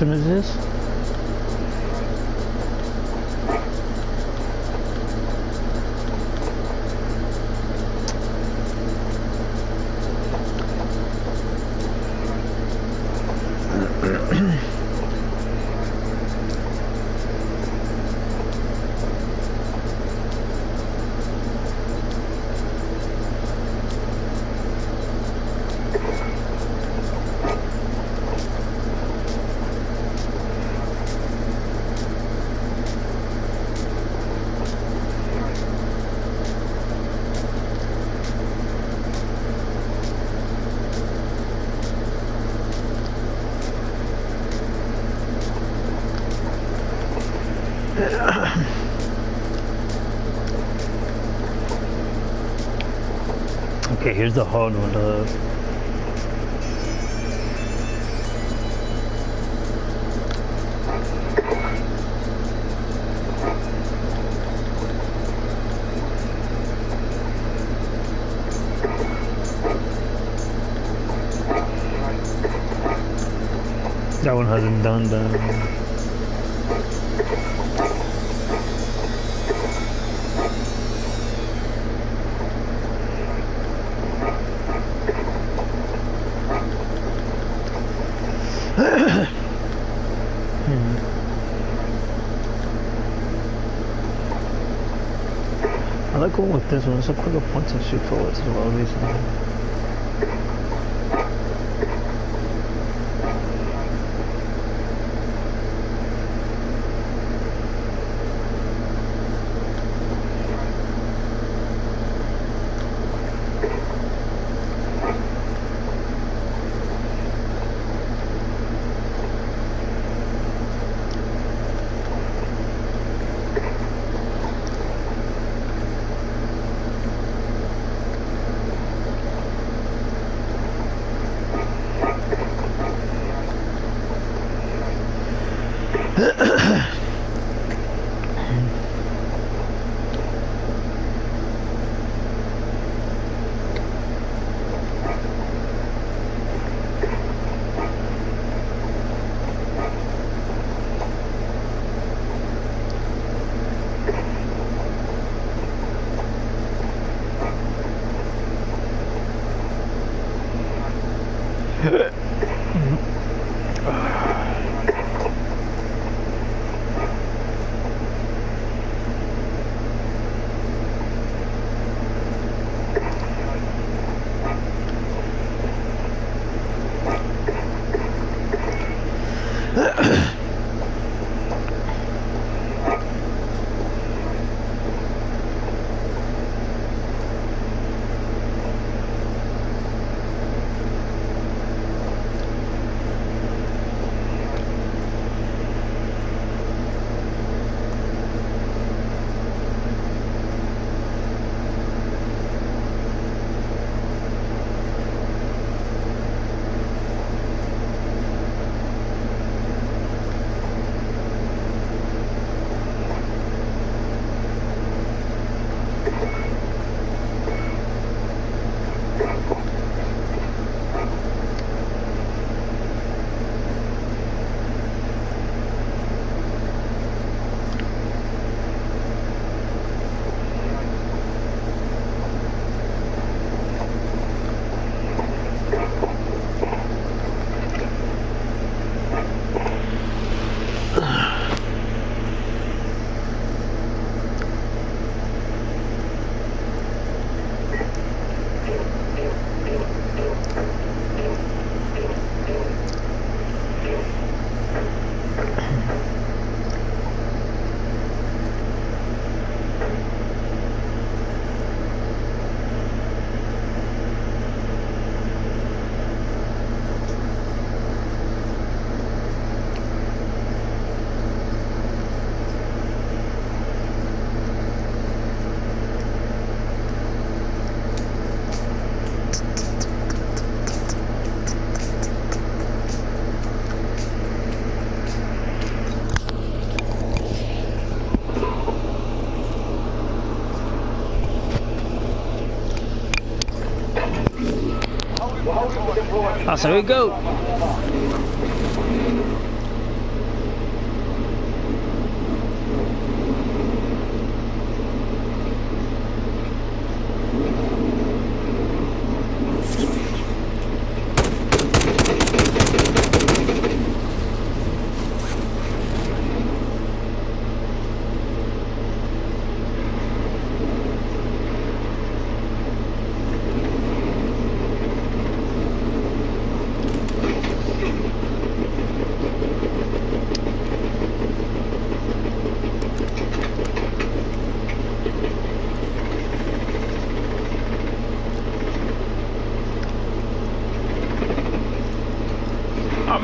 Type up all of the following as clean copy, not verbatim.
which one is this? Okay, here's the hard one. That one hasn't done that. I like going with this one. It's a quicker point to shoot forwards as well, recently. Oh, so we go.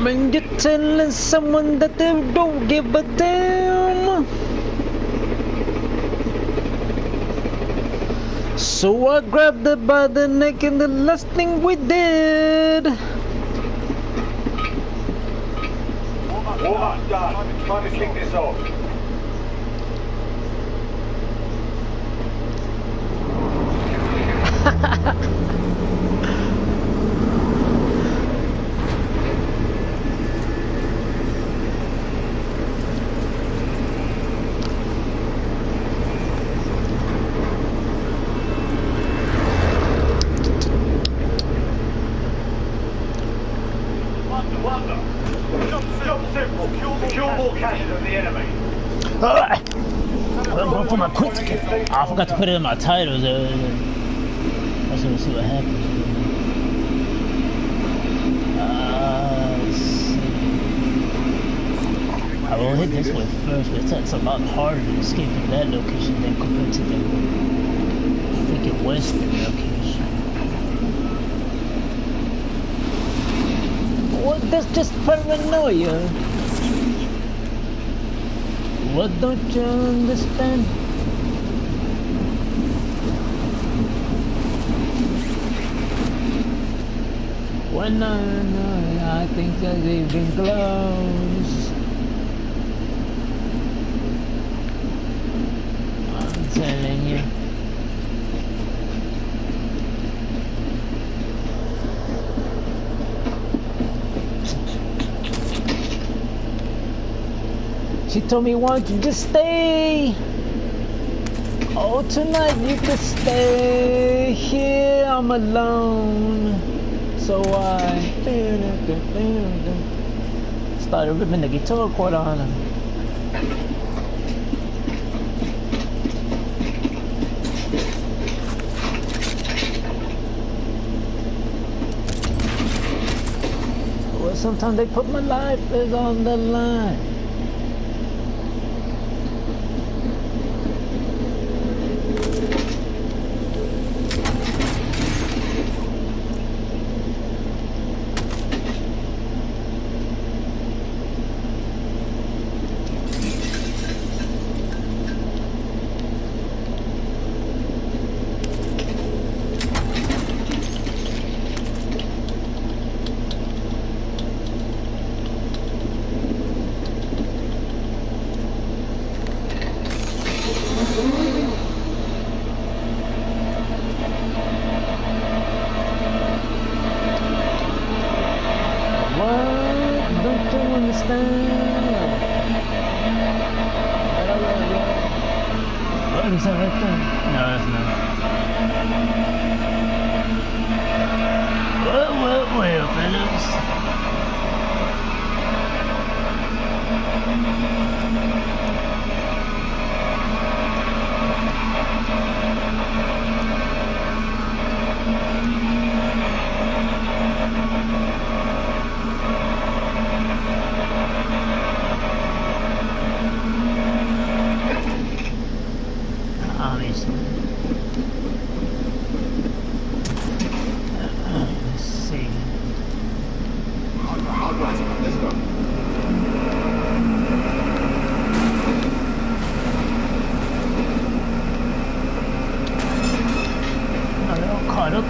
mean, you're telling someone that they don't give a damn. So I grabbed her by the neck and the last thing we did. Warm-up done. Time to kick this off. Well, go for my quick. I forgot to put it in my titles. Let's see what happens. Let's see. I will hit this one first, but it's a lot harder to escape from that location than compared to the freaking western location. What? That's just paranoia. What don't you understand? When I think that they've been close. I'm telling you. She told me, why don't you just stay? Oh, tonight you could stay here. I'm alone. So I started ripping the guitar chord on him. Well, sometimes they put my life is on the line. Is that right there? No, that's not. Well, fellas. Obviously. Let's see. Let's go. Oh, they're all caught up.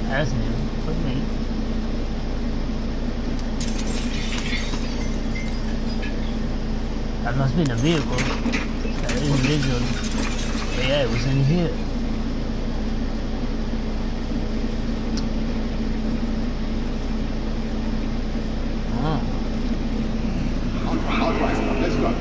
That's new for me. That must be the vehicle. individual. But yeah, it was in here. All right, let's go.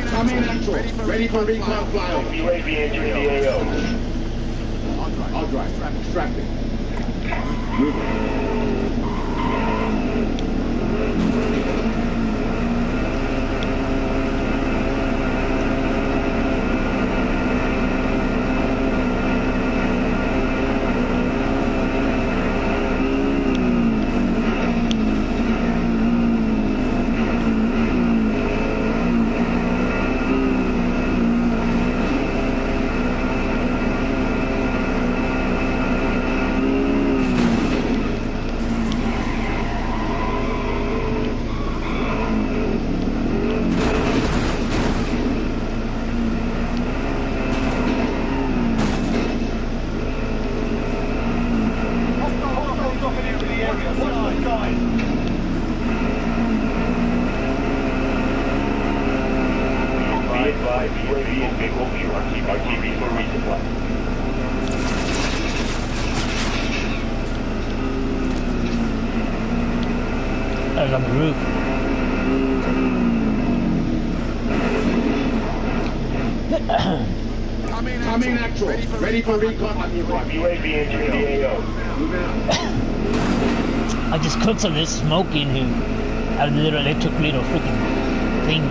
Come in, actual. Ready for recon flyover. UAV entering the AO. I'll drive. Traffic. Moving. I was on the roof. Come in, actual. Ready for recon. UAV entering the AO. Moving out. I just cooked some of this smoke in here. Out of the little electric little freaking thing.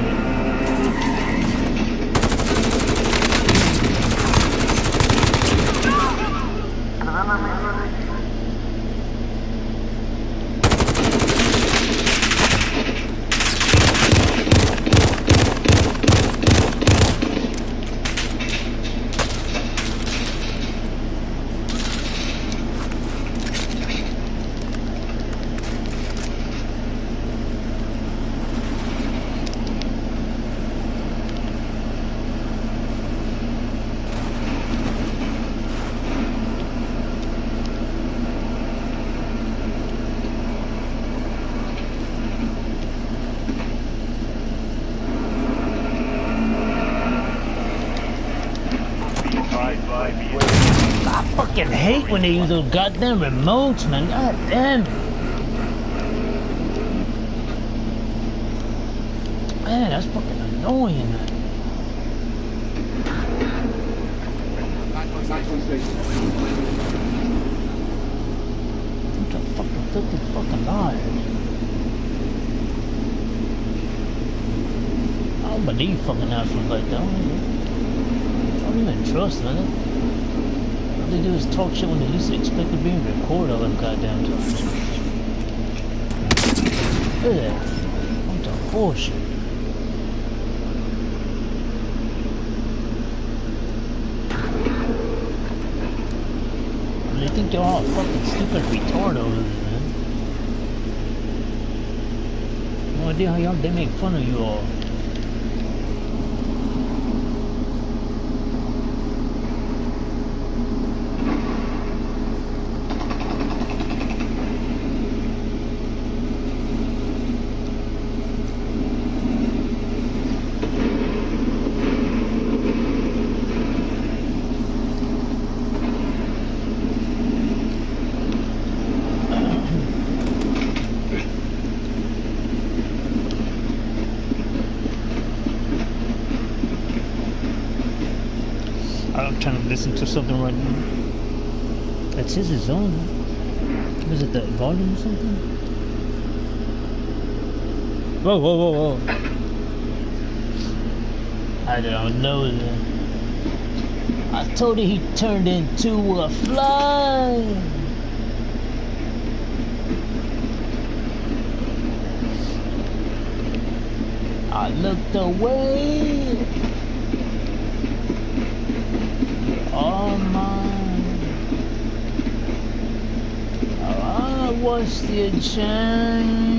I fucking hate when they use those goddamn remotes, man. God damn it. Man, that's fucking annoying, man. What the fucking filthy fucking liars. I don't believe fucking assholes like that. I don't even trust them. All they do is talk shit when they least expect to be recorded all them goddamn times. Look at that. What the bullshit. They think they're all fucking stupid retardos, man. No idea how y'all they make fun of you all. I'm trying to listen to something right now. That's his own. Was it the volume or something? Whoa, whoa, whoa, whoa. I don't know that. I told you he turned into a fly. I looked away. All mine. I watched you change.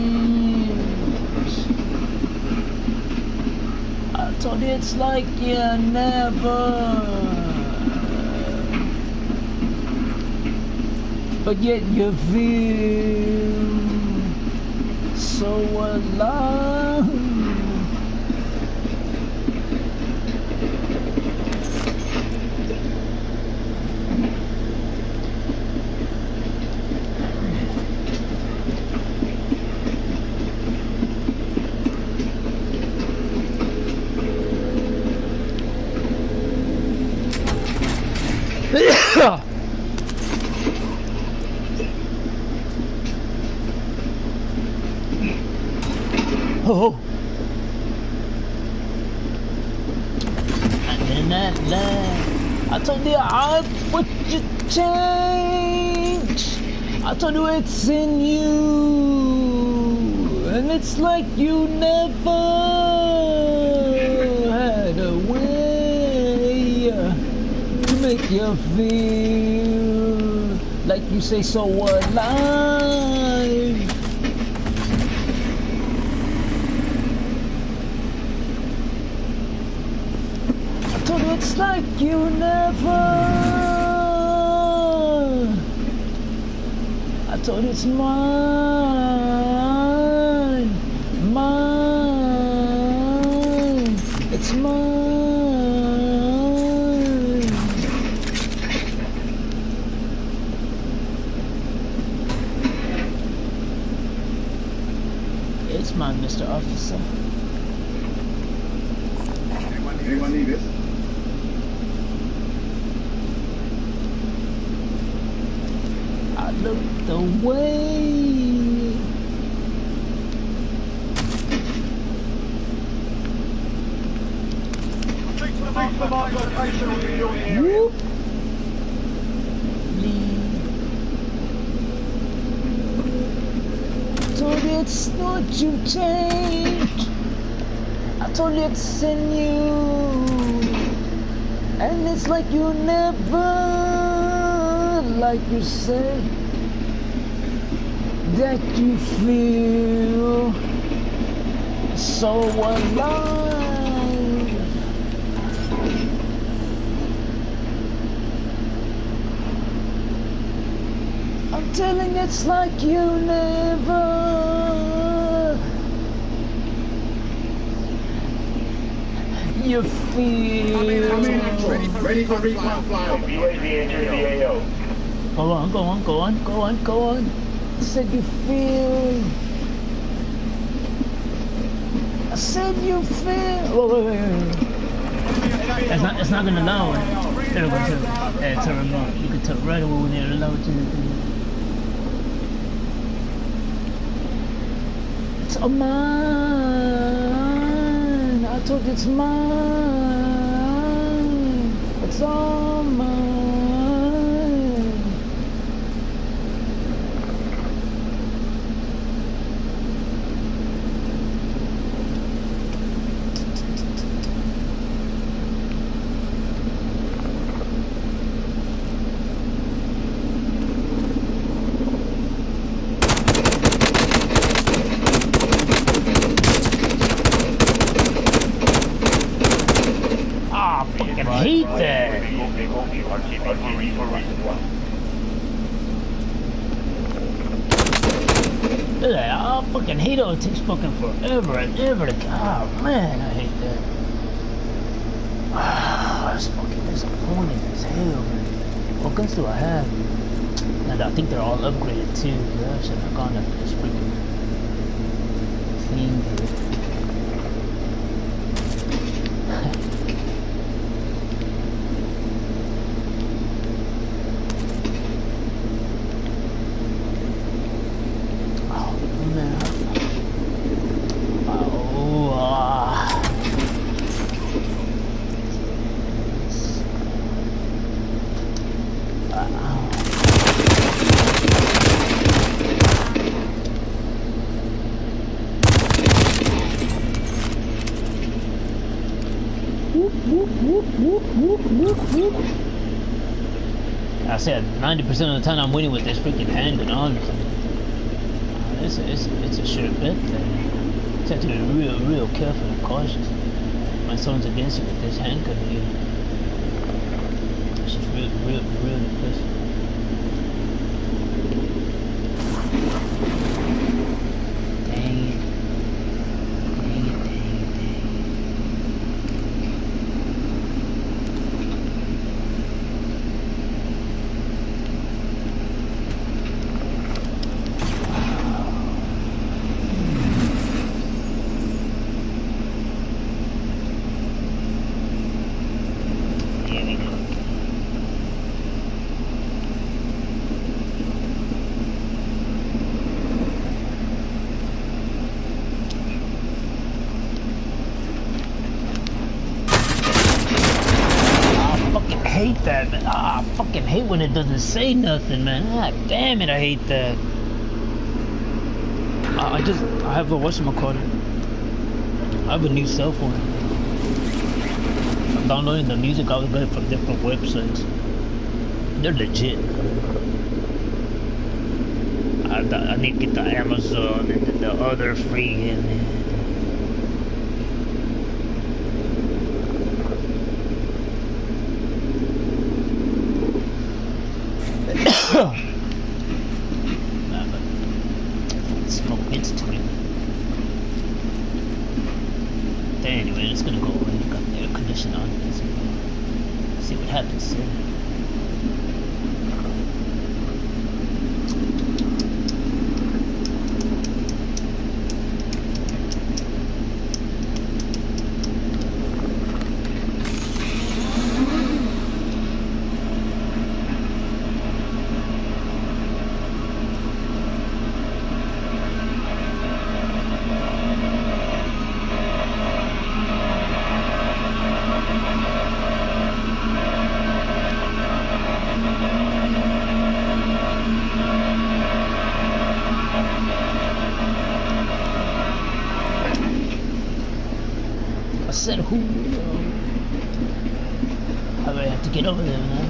told you it's like you never, but yet you feel so alive. Oh, and then that lag. I told you I put you change. I told you it's in you, and it's like you never had a way to make you feel like you say so alive. It's like you never. I told you it's mine, mine. It's mine. It's mine, Mr. Officer. Anyone need this? Look the way. Whoop. I told you it's what you changed. I told you it's in you, and it's like you never, like you say, that you feel so alive. I'm telling you, it's like you never. You feel. Ready for recon flyover. UAV entering the AO. Go on, go on, go on, go on, go on. I said you feel. I said you feel. Oh, wait. It's not gonna load. There we go. It's a remote. You can tell right away when it loads. It's all mine. I told you it's mine. It's all mine. I hate that. I fucking hate how it takes fucking forever and ever to. Oh man, I hate that. That's fucking disappointing as hell, man. What guns do I have? And I think they're all upgraded too. I should have gone after this freaking thing here. I said 90% of the time I'm winning with this freaking handgun, honestly. It's a sure bet thing. Just have to be real careful and cautious. My son's against you with this handcuff here. She's really pissed. Dang it. Dang it, dang it, dang Here we go. I fucking hate that, man. I fucking hate when it doesn't say nothing, man. Ah, damn it, I hate that. I have a whatchamacallit. I have a new cell phone. I'm downloading the music I was getting from different websites. They're legit. I need to get the Amazon and the other free in there. Nah, but smoke gets to me. Anyway, it's gonna go away. Got the air conditioner on. Let's see what happens. I said who? I might have to get over there now.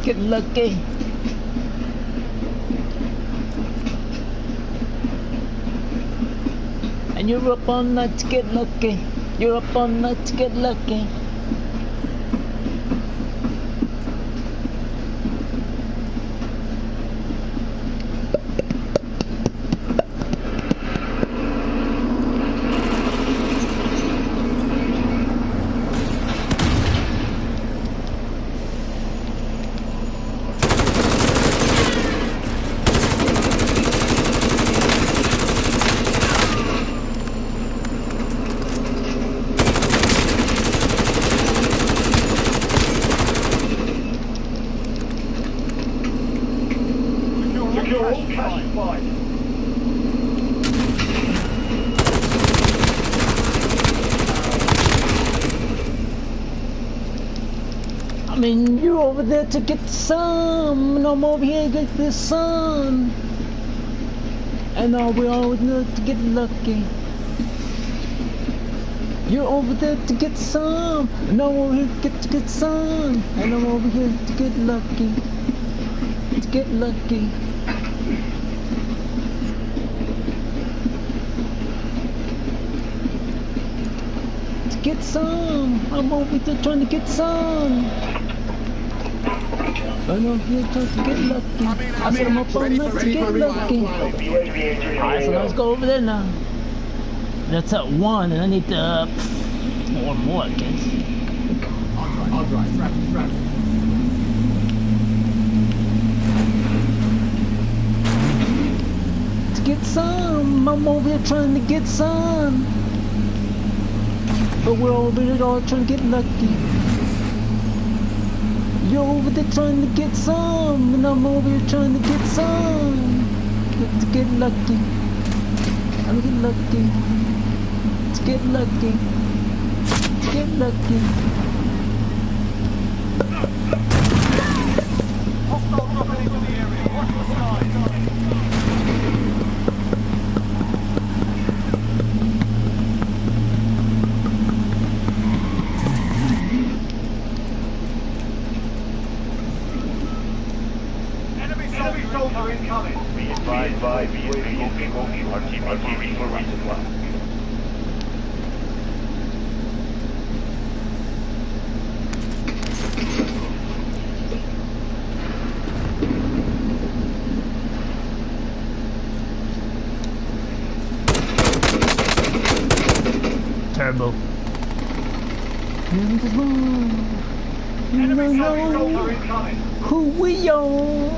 Get lucky. And you're up all night to get lucky. You're up all night to get lucky. I mean, you're over there to get some, and I'm over here to get the sun. And we're over there to get lucky. You're over there to get some, and I'm over here to get some. And I'm over here to get lucky. To get lucky. To get some. I'm over here trying to get some. I'm over here trying to get lucky. I said I'm up on night to get lucky. Alright, so let's go over there now. That's at 1, and I need to more, I guess. I'll drive. To get some, I'm over here trying to get some. But we're over here all trying to get lucky. You're over there trying to get some, and I'm over here trying to get some. To get lucky. I'm get lucky. To get lucky. To get lucky. turbo. In this world, you don't know who we are.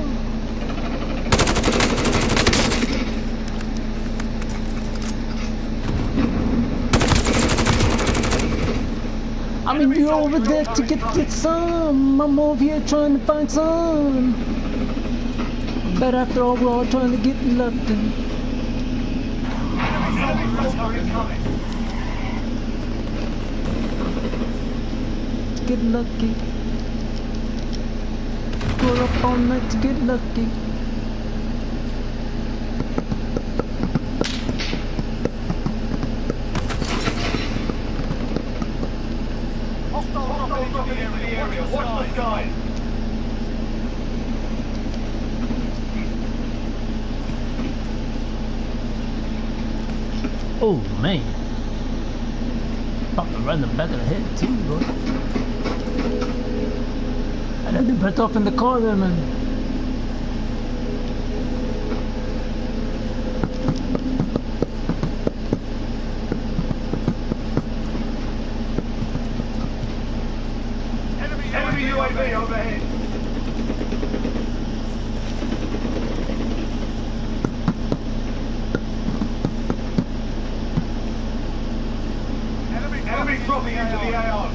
I mean, you're over there to get some. I'm over here trying to find some. But after all, we're all trying to get lucky. Get lucky. We're up all night to get lucky. Watch the skies. Oh man. About to run the back of the head too, bro. And then they put off in the car there, man. Enemy UAV overhead. Enemy dropping into the AR.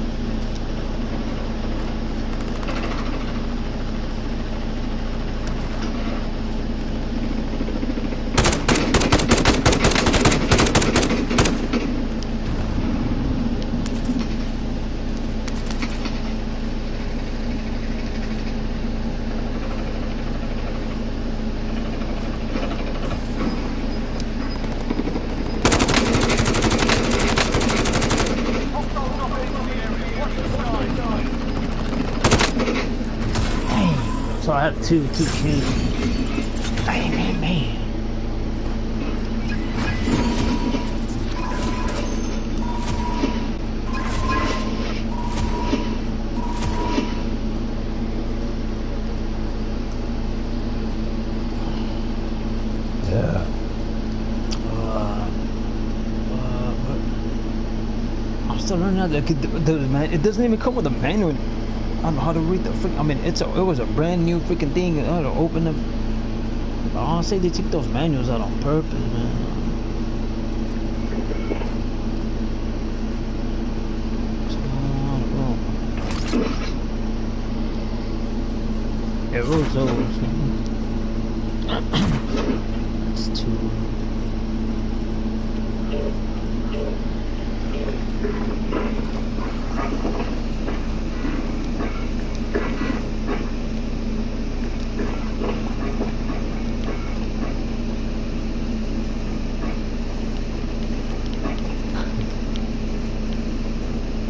So I have two kills. Man. Yeah. I'm still learning how to it doesn't even come with a manual. I don't know how to read the freak. I mean, it was a brand new freaking thing. How to open them. I don't say they took those manuals out on purpose, man. It rolls over. It's too.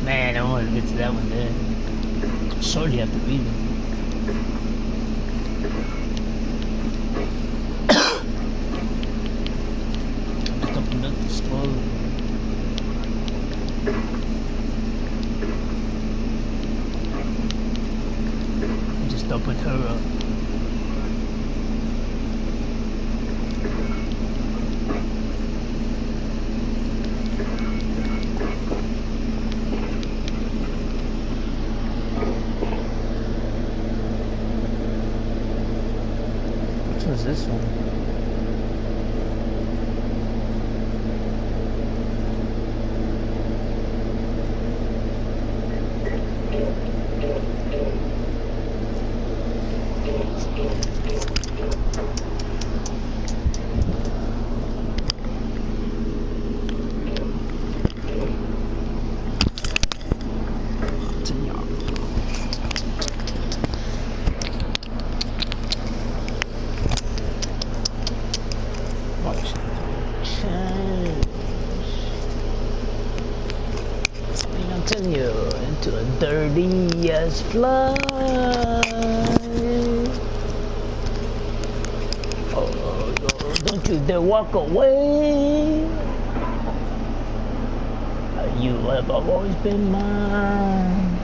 Man, I want to get to that one there. Surely have to beat him. Just open up the store. Just open her up. Which was this one? Continue into a dirty as fly. Oh, don't you dare walk away. You have always been mine.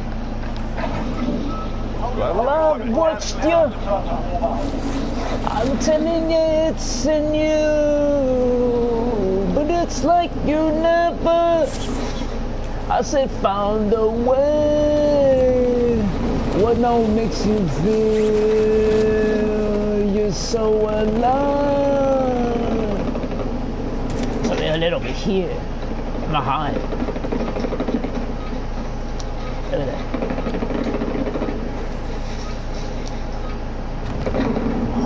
Well, I've watched you. I'm telling you it's in you, but it's like you never I said found a way. What now makes you feel you're so alive? Something a little bit here. I'm not high. Look at that.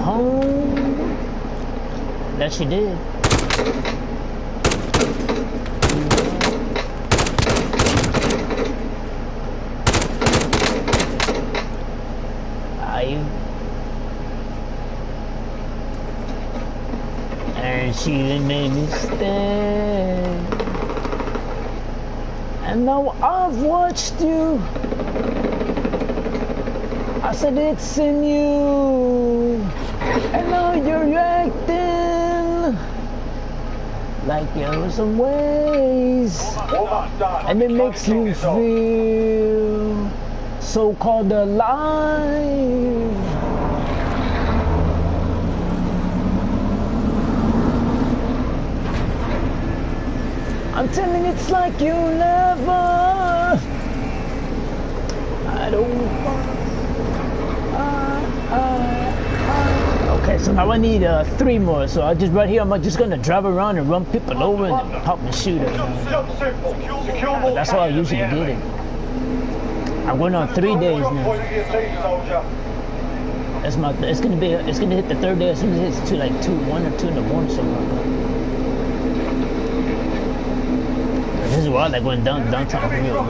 Home. That she did. And she made me stay. And now I've watched you. I said it's in you. And now you're acting like you're some ways. And it makes you feel so-called alive. I'm telling you, it's like you never. I don't. Okay, so now I need 3 more. So I just right here, I'm just gonna drive around and run people over and pop and shoot them. That's how I usually did it. I went on 3 days now. That's my. It's gonna hit the 3rd day as soon as it hits to like 1 or 2 in the morning, something like that. This is why I like going downtown real fun.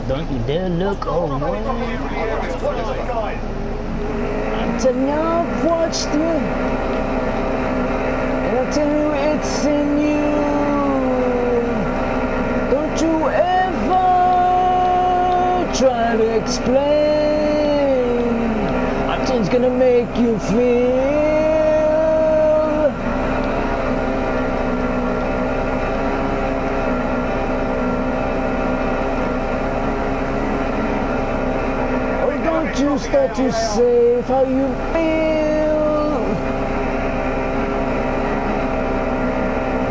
Don't you dare look away. I'm telling you, I've watched you. And I'm telling you, it's in you. Don't you ever try to explain. I'm just gonna make you feel. Oh, don't you start to say how you feel.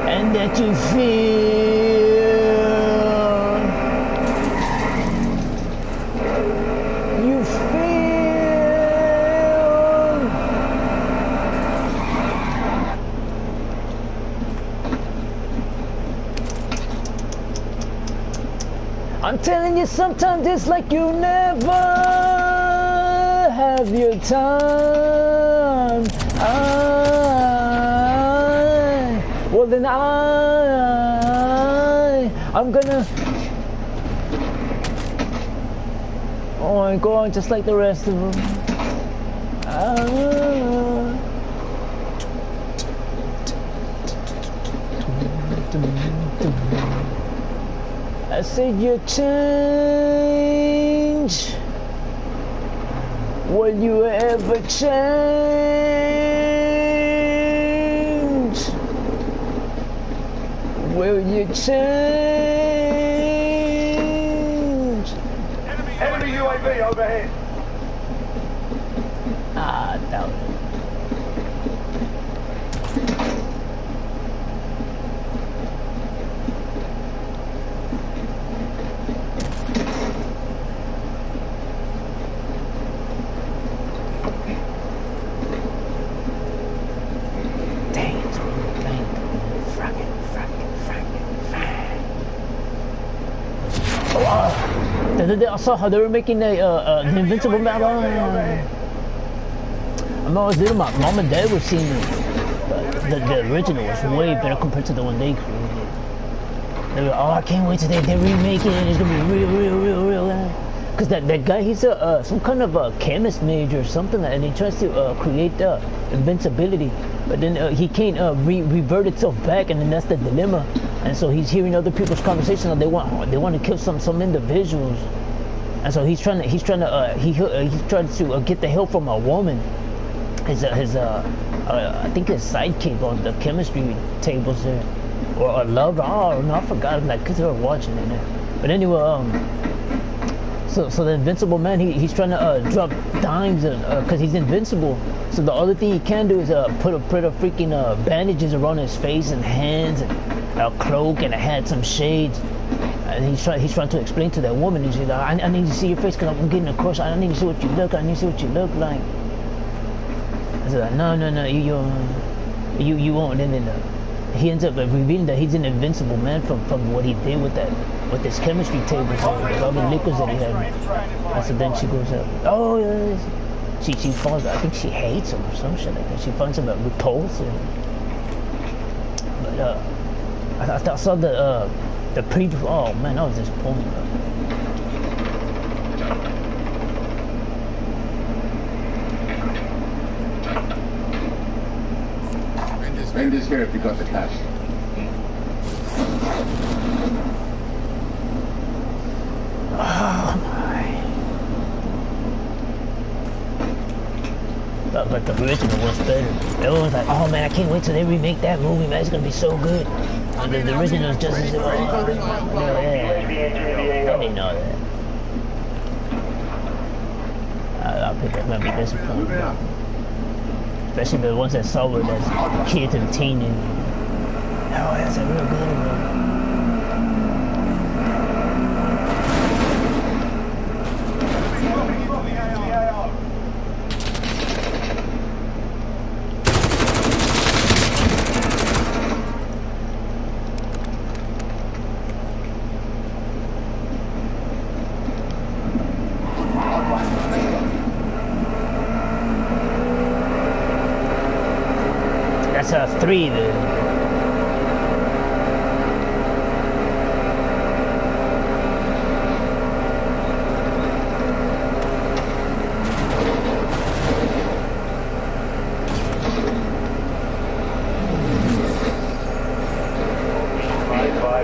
And that you feel. I'm telling you, sometimes it's like you never have your time. Well then I'm gonna. Oh my God, just like the rest of them. I said you change. Will you ever change? Will you change? Enemy UAV overhead. Ah, doubt it. I saw how they were making the Invincible map. I'm always little. My mom and dad were seeing it. The original was way better compared to the one they created. They were, oh, I can't wait till they remake it. It's gonna be real. Cause that guy, he's some kind of a chemist major or something, and he tries to create invincibility, but then he can't revert itself back, and then that's the dilemma. And so he's hearing other people's conversations, and they want to kill some individuals. And so he's trying to get the help from a woman. I think his sidekick on the chemistry tables there. Or love. Oh no, I forgot. Like, cause they were watching it. But anyway, so the invincible man, he's trying to drop dimes, cause he's invincible. So the other thing he can do is put a freaking bandages around his face and hands and a cloak and a hat, some shades. And he's trying to explain to that woman. He's like, I need to see your face, cause I'm getting a crush. I need to see what you look. I need to see what you look like. I said, like, no, you won't. And then he ends up revealing that he's an invincible man from what he did with this chemistry table, all the liquids that he had. And so then she goes up. Oh, yes. She falls. I think she hates him or some shit like that. She finds him repulsive. But I saw the preview. Oh man, that was disappointing. End is here if you got the cash. Oh my. But the original was better. Everyone's like, oh man, I can't wait till they remake that movie, man. It's gonna be so good. And the original is just as yeah. I didn't know that. I'll pick up, gonna be disappointed. Especially the ones that saw it as kids and teen. And, oh, that's a real good one. That's a 3 then.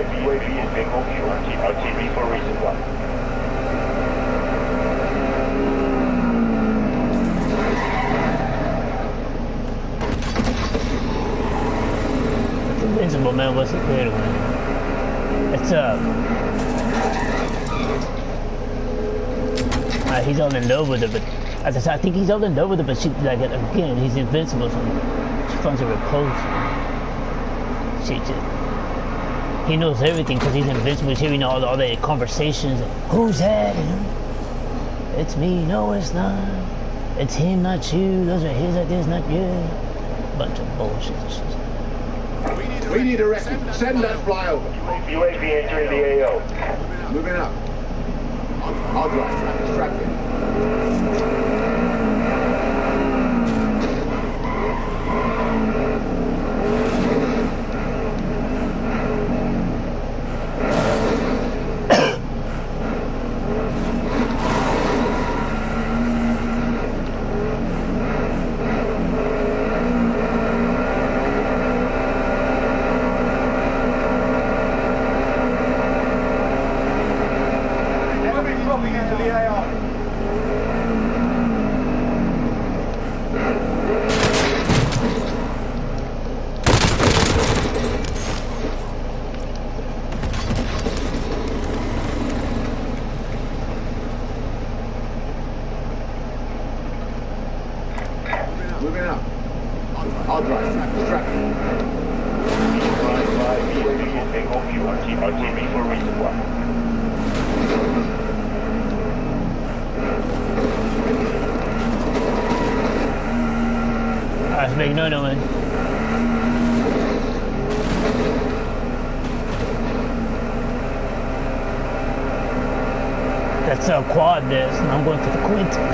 UAV is being moved to RTB for resupply. Invincible man was a good one. It's he's all in love with it, but as I said, I think he's all in love with it, but she, like, again, he's invincible, so she finds it repulsive. He knows everything because he's invincible. He's hearing all the conversations. Who's that? You know? It's me. No, it's not. It's him, not you. Those are his ideas, not you. Bunch of bullshit. We need a rescue. Send that flyover. UAV entering the AO. Moving up. I'll drive. Distract him. Dropping into the AR. Moving up. I'll drive. Distract. RTB for resupply. That's big no man. That's a quad this, and I'm going for the Quinton.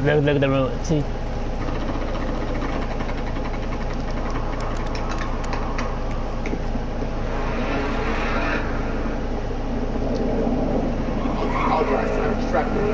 Look at the road. See? I'll drive. I'm distracted.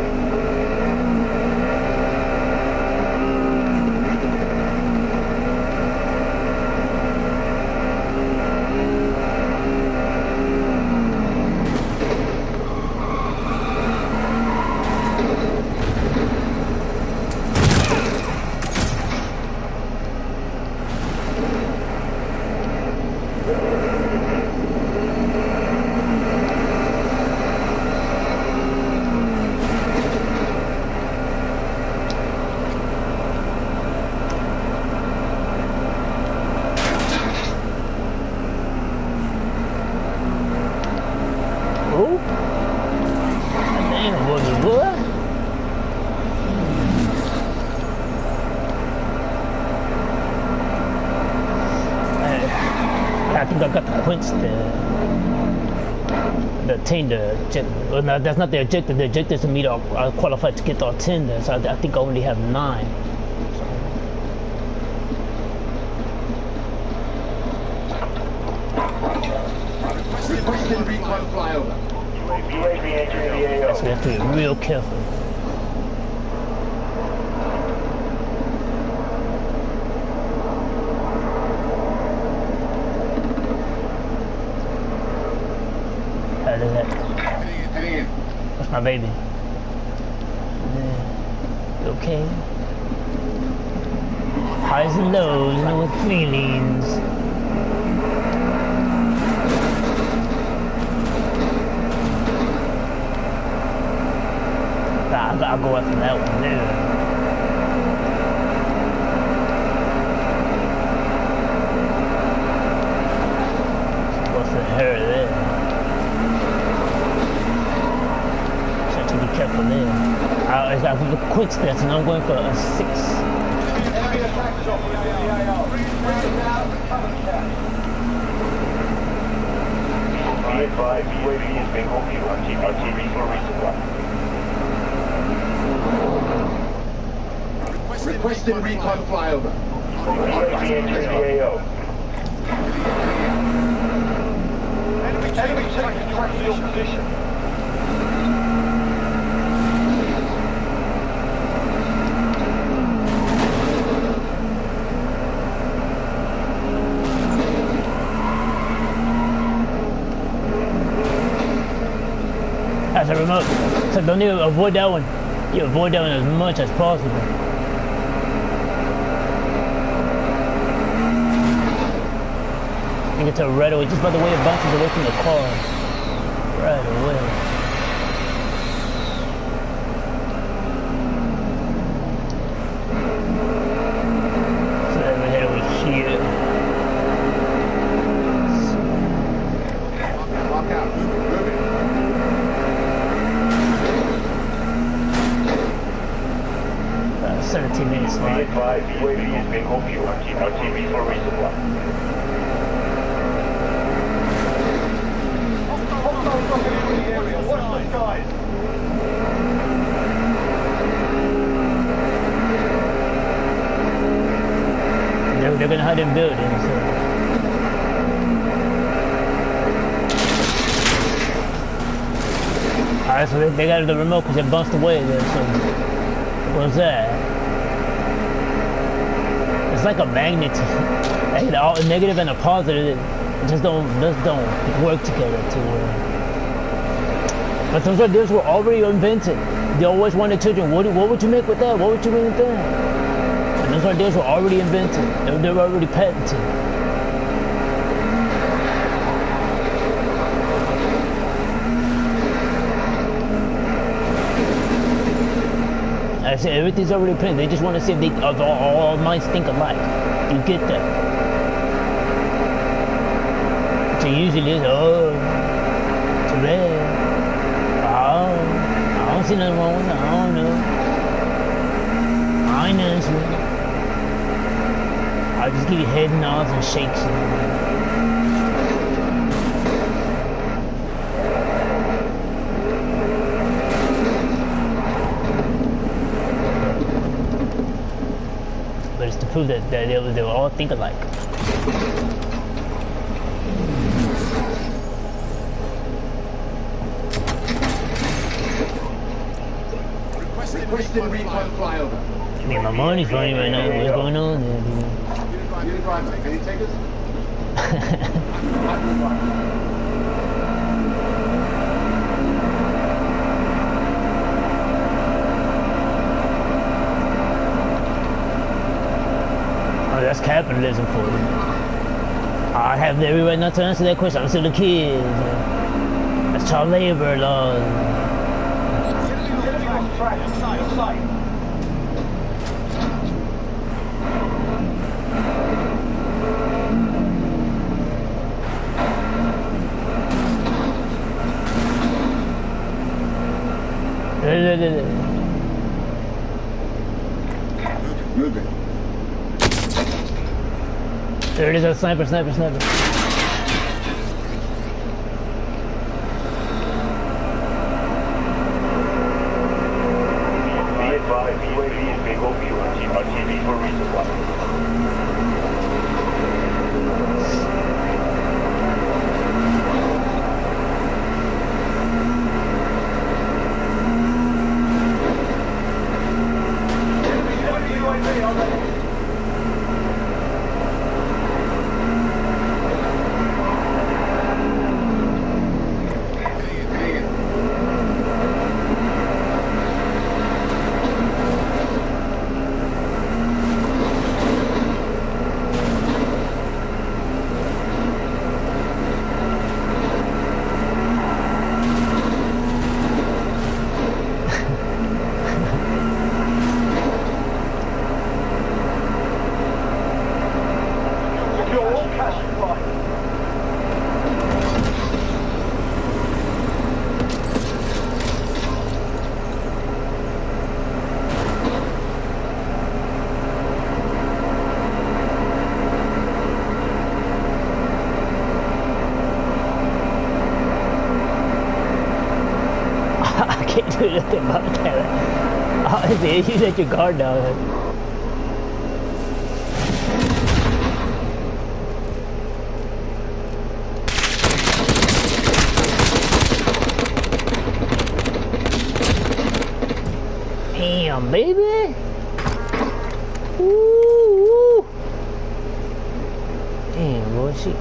I think I got the points there. The 10, the objective. Well, no, that's not the objective. The objective is to meet or qualified to get our 10 there. So I think I only have 9. Requesting recon flyover. UAV entering the AO. So we have to be real careful. Heading in. That's my baby. Yeah. You okay? Highs and lows, you know what feelings. I'll go after that one there. What's the hair there? Careful there. I got the quick steps and I'm going for a 6. Enemy attackers operating in the AO. Be advised, UAV is being overviewed. RTV for resupply. Requesting recon flyover. UAV entering the AO. Enemy taking track to your position. That's a remote. So don't you avoid that one. You avoid that one as much as possible. You get to right away, just by the way it bounces away from the car. Right away. So then we head over here. Walk out. Moving. 17 minutes, Be man. advised, UAV is being overviewed. RTV for resupply. Hostiles dropping into the area. Watch the skies. They're gonna hide in buildings. So. Alright, so they got the remote because it bounced away there. So what's that? It's like a magnet. Hey, a negative and a positive just don't work together too well. But those ideas were already invented. They always wanted children. What would you make with that? What would you make with that? And those ideas were already invented. They were already patented. I said everything's already patented. They just want to see if they all minds think alike. You get that? So usually it's too bad. I don't see nothing wrong with that. I don't know. I ain't answering. I just give you head nods and shakes. cameras to prove that they were all think alike. Requesting recon flyover. I mean, my money's funny right now. What's going on there, dude? You're the driver. Can you take us? Oh, that's capitalism for you. I have every right not to answer that question. I'm still a kid. That's child labor laws. Moving. There it is, a sniper. Be advised, UAV is being overviewed. RTV for resupply. I can't do nothing about that. Honestly, you let your guard down. Damn, baby. Woo. Damn, boy, shit.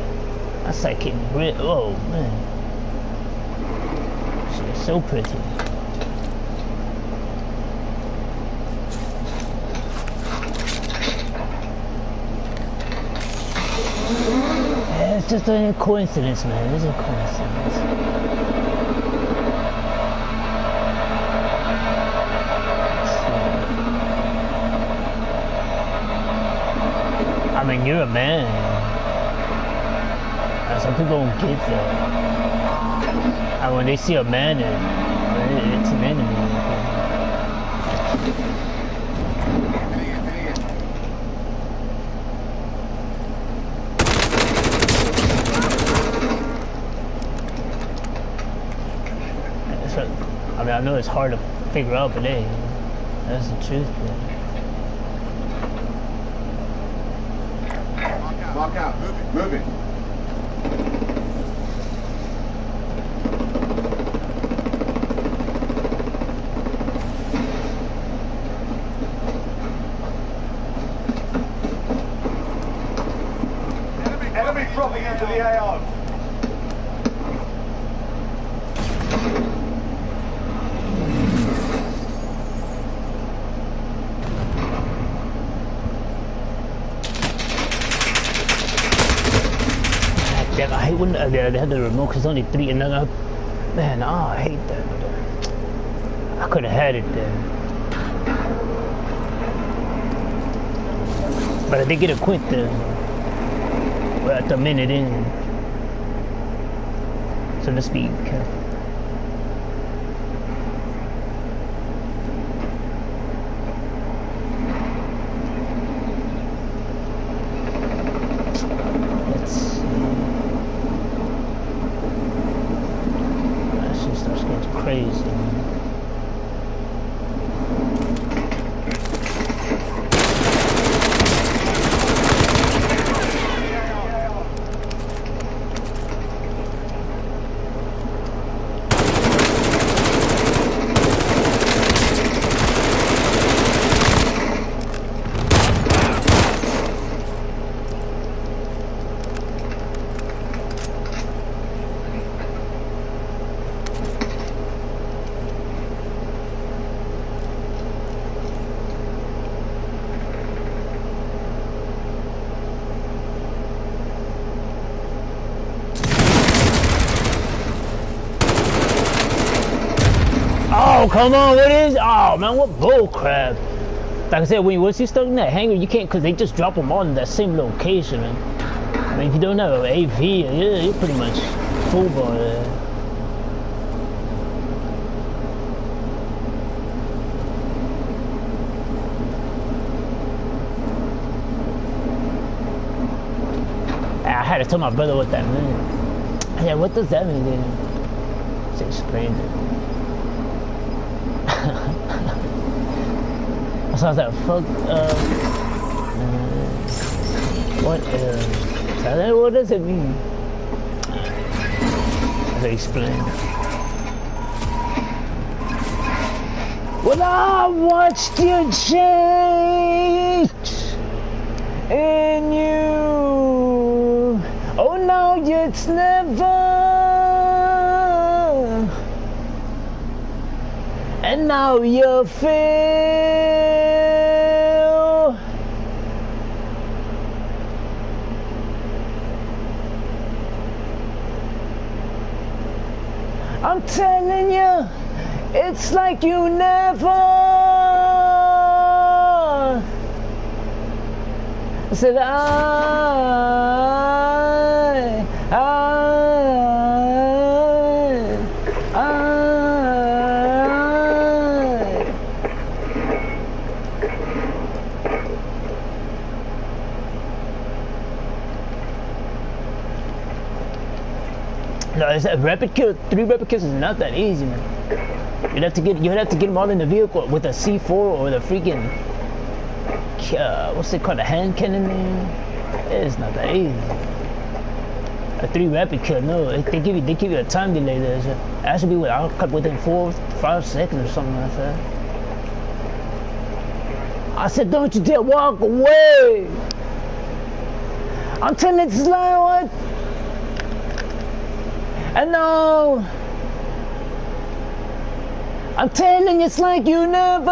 That's like getting rid. Oh, man. She's so pretty. Yeah, it's just a coincidence, man. It's a coincidence. I mean, you're a man. And some people don't get that. And when they see a man, it's an enemy. So, I mean, I know it's hard to figure out, but hey, that's the truth, man. Walk out. Moving. Enemy dropping into the AO. Damn, I hate when they had the remote because only 3 and then man, oh, I hate that. I could have had it there. But I did get a quit there. We're at the minute in. So let's be careful. Crazy. come on, what is? Oh man, what bull crap! Like I said, when once you stuck in that hangar, you can't, cause they just drop them all in that same location, man. I mean, if you don't have an AV, yeah, you're pretty much full ball there. I had to tell my brother what that meant. Yeah, what does that mean then? Just explained it. So I was like, fuck, what does it mean? They explained. Well, I watched you change in you. Oh, now it's never. And now you feel. I'm telling you, it's like you never. I said No, it's a rapid kill. 3 rapid kills is not that easy, man. You'd have to get them all in the vehicle with a C4 or the freaking what's it called, a hand cannon, man. It's not that easy. A 3 rapid kill, no. They give you a time delay there. So that should be within 4-5 seconds or something like that. I said, don't you dare walk away. I'm telling you, it's like what? And now, I'm telling you, it's like you never.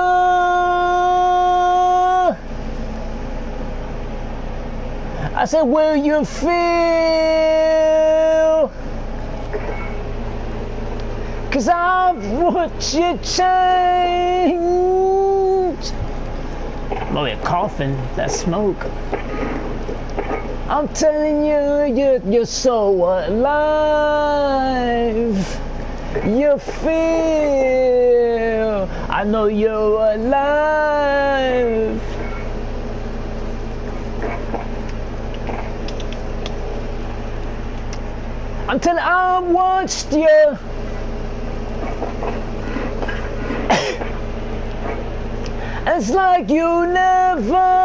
I said, will you feel? 'Cause I've watched you change. Oh, you're coughing, that smoke. I'm telling you, you're so alive. You feel, I know you're alive. Until I watched you. It's like you never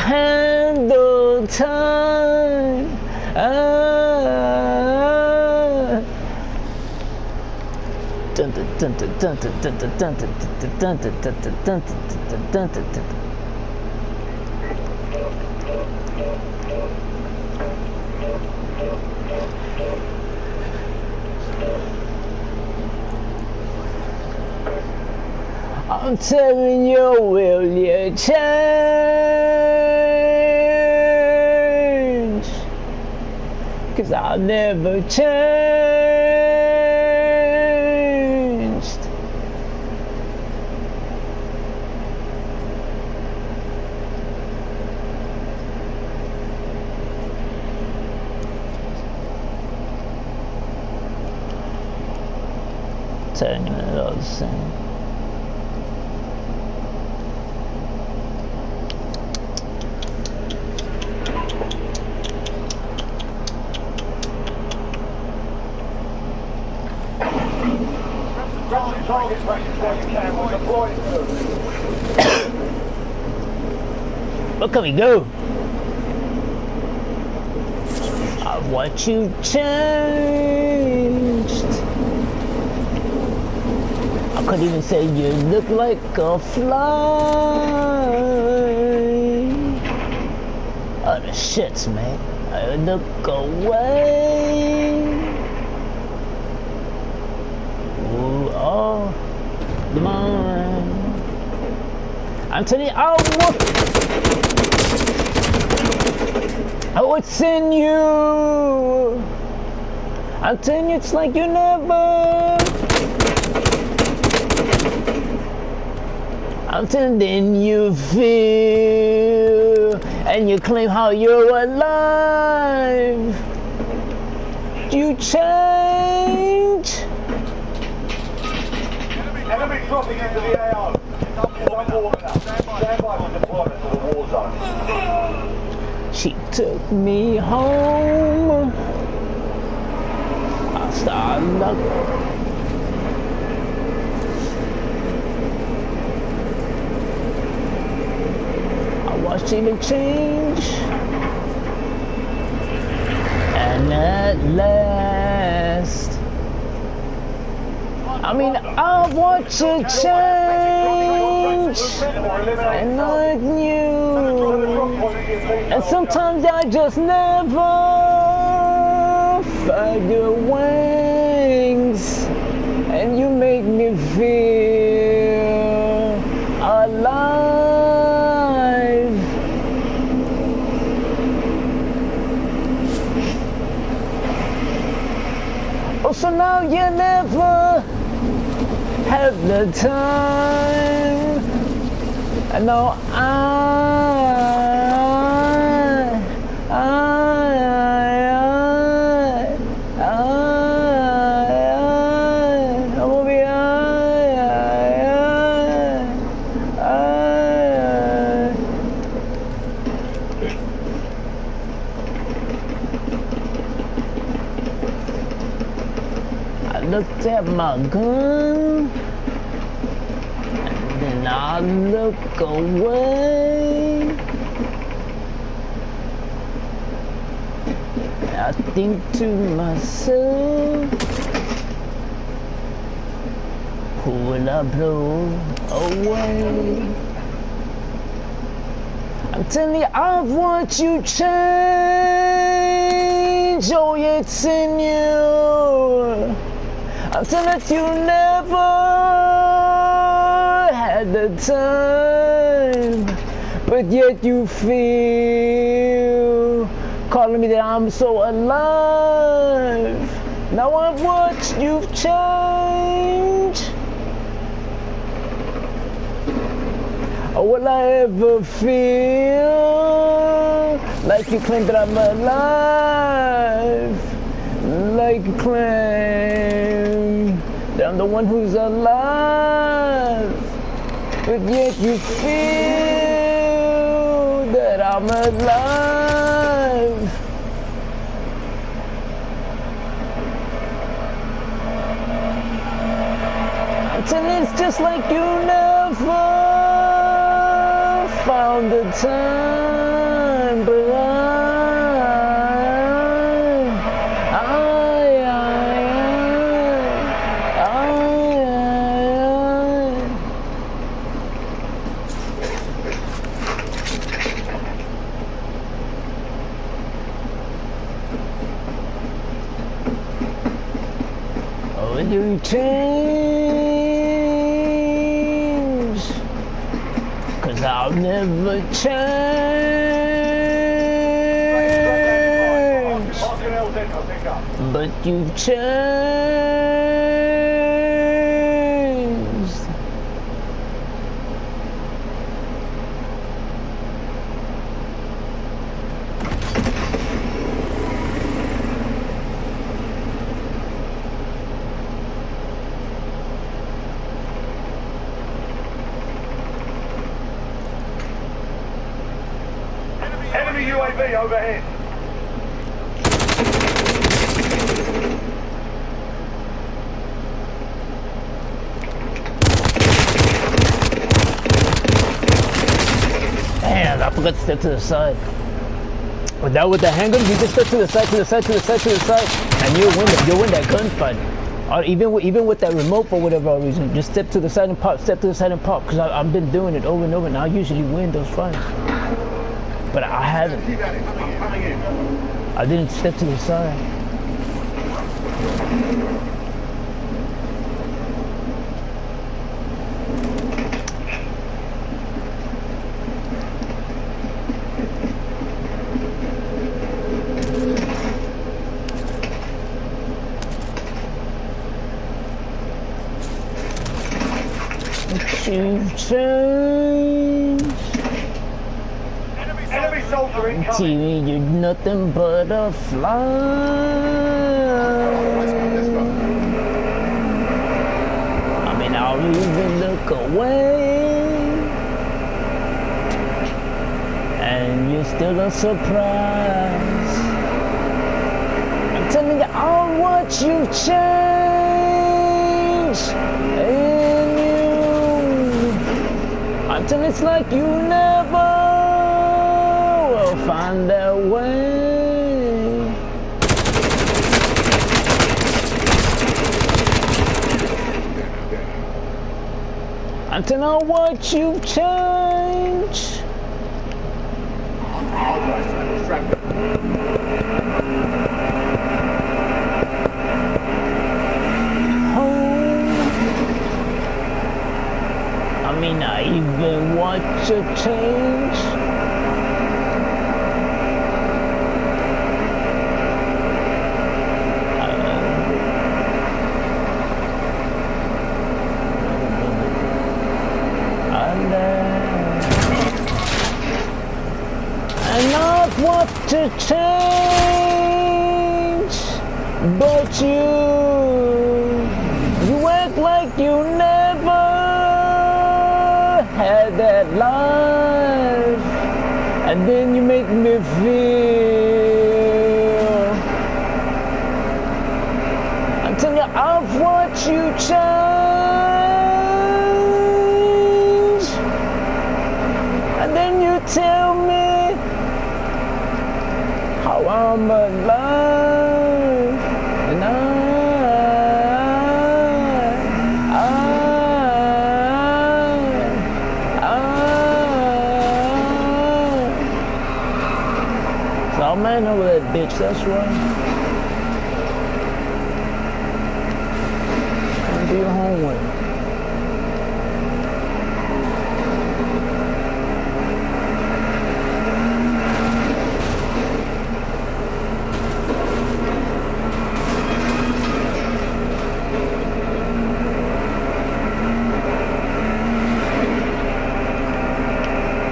handle time. I'm telling you, will you change? 'Cause I'll never changed. Telling you it all the same. Look can we go? Of what you changed. I could even say you look like a fly. Oh, the shits, man. I look away. Ooh, oh, mine. I'm telling you, oh, it's in you. I'm telling you, it's like you never. I'm telling you, then you feel and you claim how you're alive. You change. Enemy dropping into the AO. Stand by for deployment to the war zone. She took me home. I started looking. I watched it change. And at last, I mean, I watched it change. And I knew. And sometimes I just never find your wings, and you make me feel alive. Oh, so now you never have the time. I know I looked at my gun, and then I look away. I think to myself, who will I blow away? I'm telling you, I want you change. Oh, it's in you. I'm telling you, never had the time, but yet you feel calling me that I'm so alive. Now I've watched you change. Or will I ever feel like you claim that I'm alive? Like you claim that I'm the one who's alive, but yet you feel that I'm alive. I'm telling you, it's just like you never found the time, but you change, 'cause I'll never change, but you've changed. Enemy UAV overhead. Man, I forgot to step to the side. With the handgun, you just step to the side, to the side, to the side, to the side, and you'll win that gunfight. Or even with that remote for whatever reason, just step to the side and pop, step to the side and pop. Because I've been doing it over and over, and I usually win those fights. But I haven't. I didn't step to the side. You've changed. Enemy soldier incoming. TV, you're nothing but a fly. I mean, I'll even look away, and you're still a surprise. I'm telling you, I'll watch you change, and I'm telling you, it's like you never will find that way. Until I watch you change. I mean, I even watch you change. And I've watched you change, but you act like you never had that life, and then you make me feel. I'm telling you, I've watched you change, and then you tell me how I'm alive, and oh man, over that bitch, that's right. Do your homework.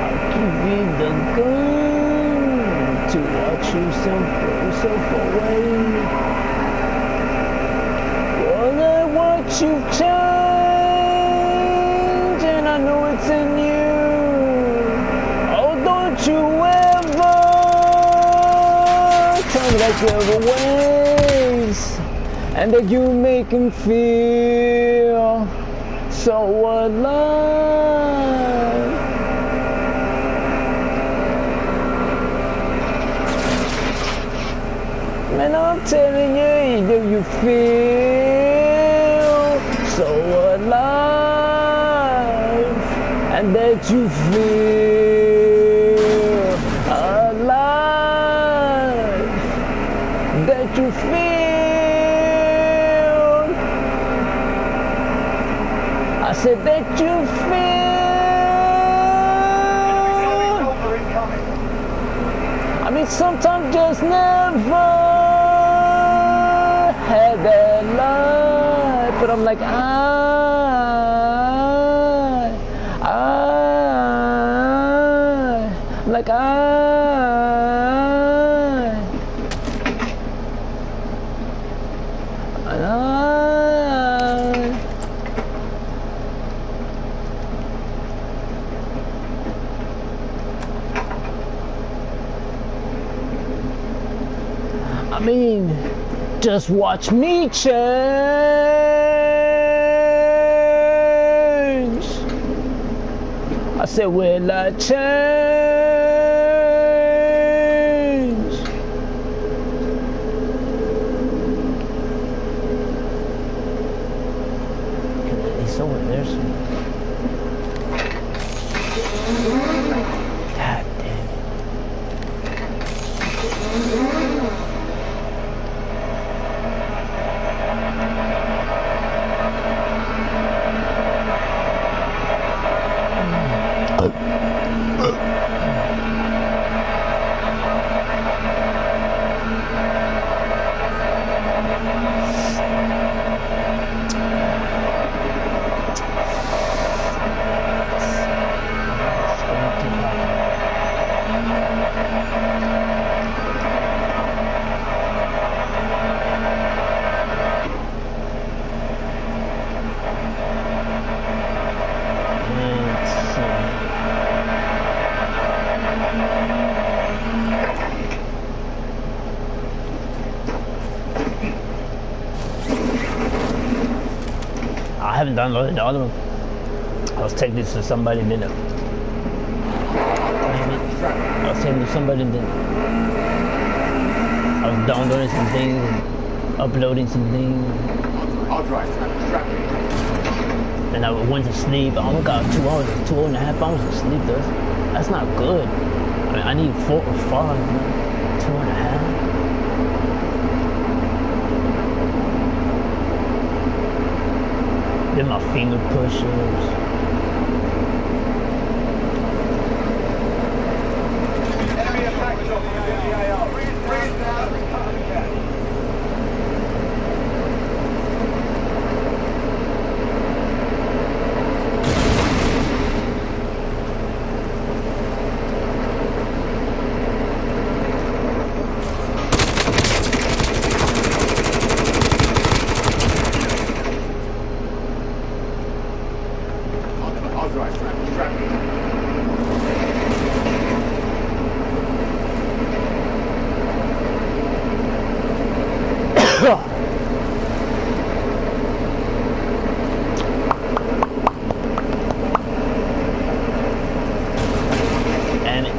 I'll give you the gun to watch yourself away. Well, I watch you change, and I know it's in you. Oh, don't you ever tell me that you ever ways, and that you make him feel so alive. Man, I'm telling you, do you feel so alive? And that you feel alive? That you feel? I said that you feel? I mean, sometimes just never had that life, but I'm like, I'm like, I mean, just watch me change. I said, will I change? He's over there somewhere. God damn downloaded the other one. I was taking this to somebody and then I was taking it to somebody and then I was downloading some things and uploading some things. I'll drive. Then I went to sleep. I only got 2 hours, 2.5 hours of sleep. That's not good. I mean, I need 4 or 5, 2.5. Then my finger push-ups. Enemy attack shot from the AR. Freeze down and cut them again. I'll drive. Damn it.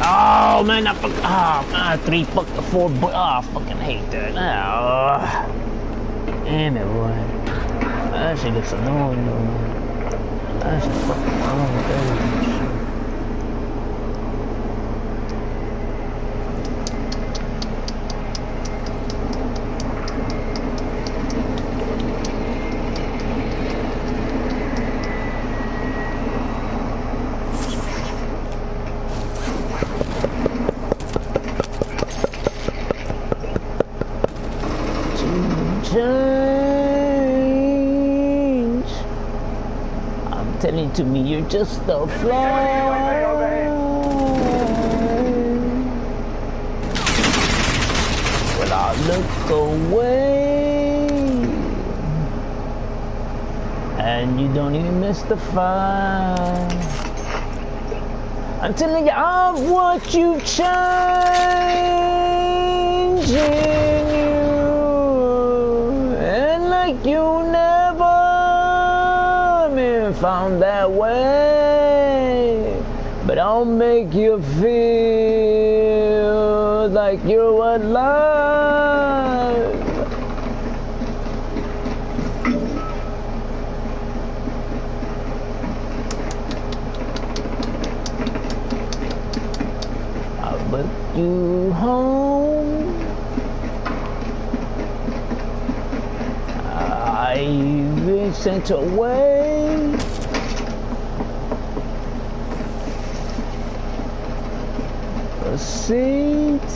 Oh man, I fucking 3 fucking 4 I fucking hate that. Damn it, boy. That shit gets annoying though. That shit fucking annoying. Change. I'm telling to me, you're just a fly. When I look away, and you don't even miss the fire. I'm telling you, I want you changing you. You never been found that way, but I'll make you feel like you're alive. I'll put you home. I've been sent away. A seat.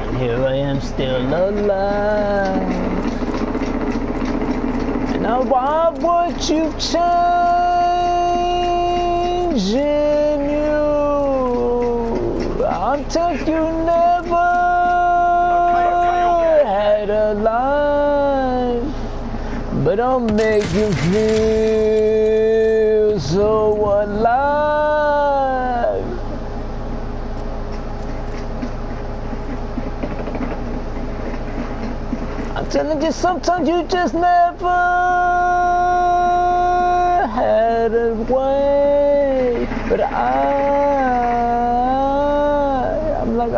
And here I am still alive. And now I want you changing you. I'm telling you never had a life, but I'll make you feel so alive. I'm telling you, sometimes you just never had a way, but I'm like